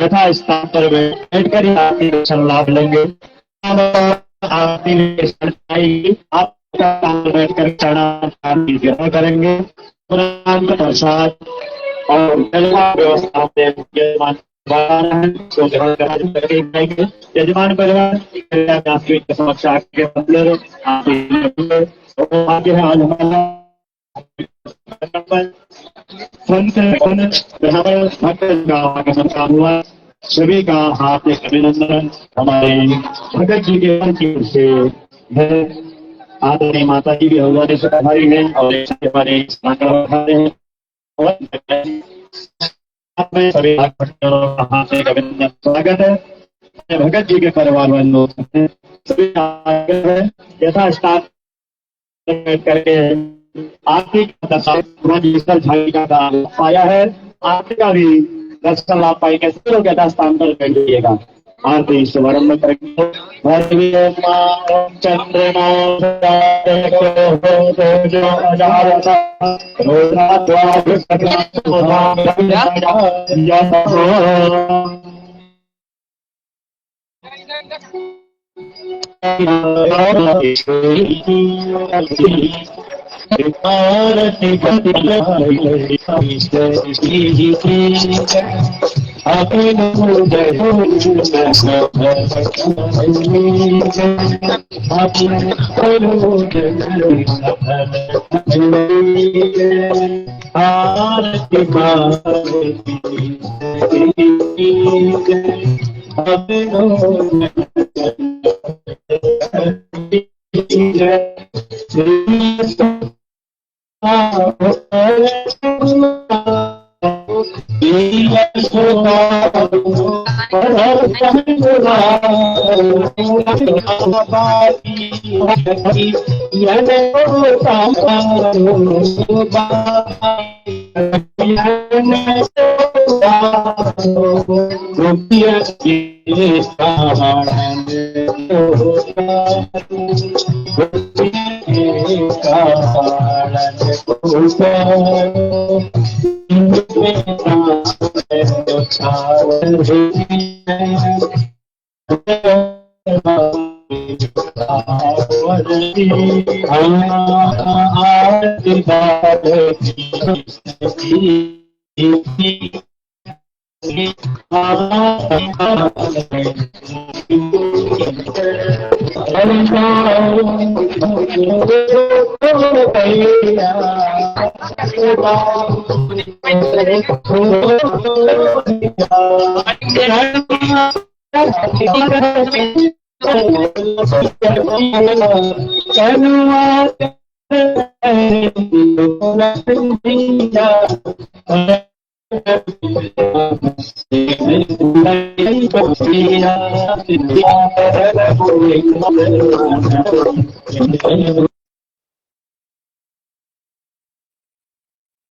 यथा स्थान पर बैठकर ही आरती दर्शन लाभ लेंगे। आरती में आपका बैठकर चरणारती ग्रहण करेंगे। पुराण प्रसाद और व्यवस्था यजमान परिवार समक्ष आगे हमारा हुआ। सभी का हार्दिक अभिनंदन हमारे भगत जी के मन की ओर से है। आदरणीय माता जी भी हमारे से पधारी है और हमारे हैं और सभी हार्दिक अभिनंदन स्वागत है। भगत जी के परिवार वालों सभी यथा स्थान करके आर्थिक पाया है। आर्थिक का भी दर्शन लाभ पाएंगे। सभी लोग यथा स्थान पर कर लीजिएगा। आरती शुभारंभ करेंगे। कनुआ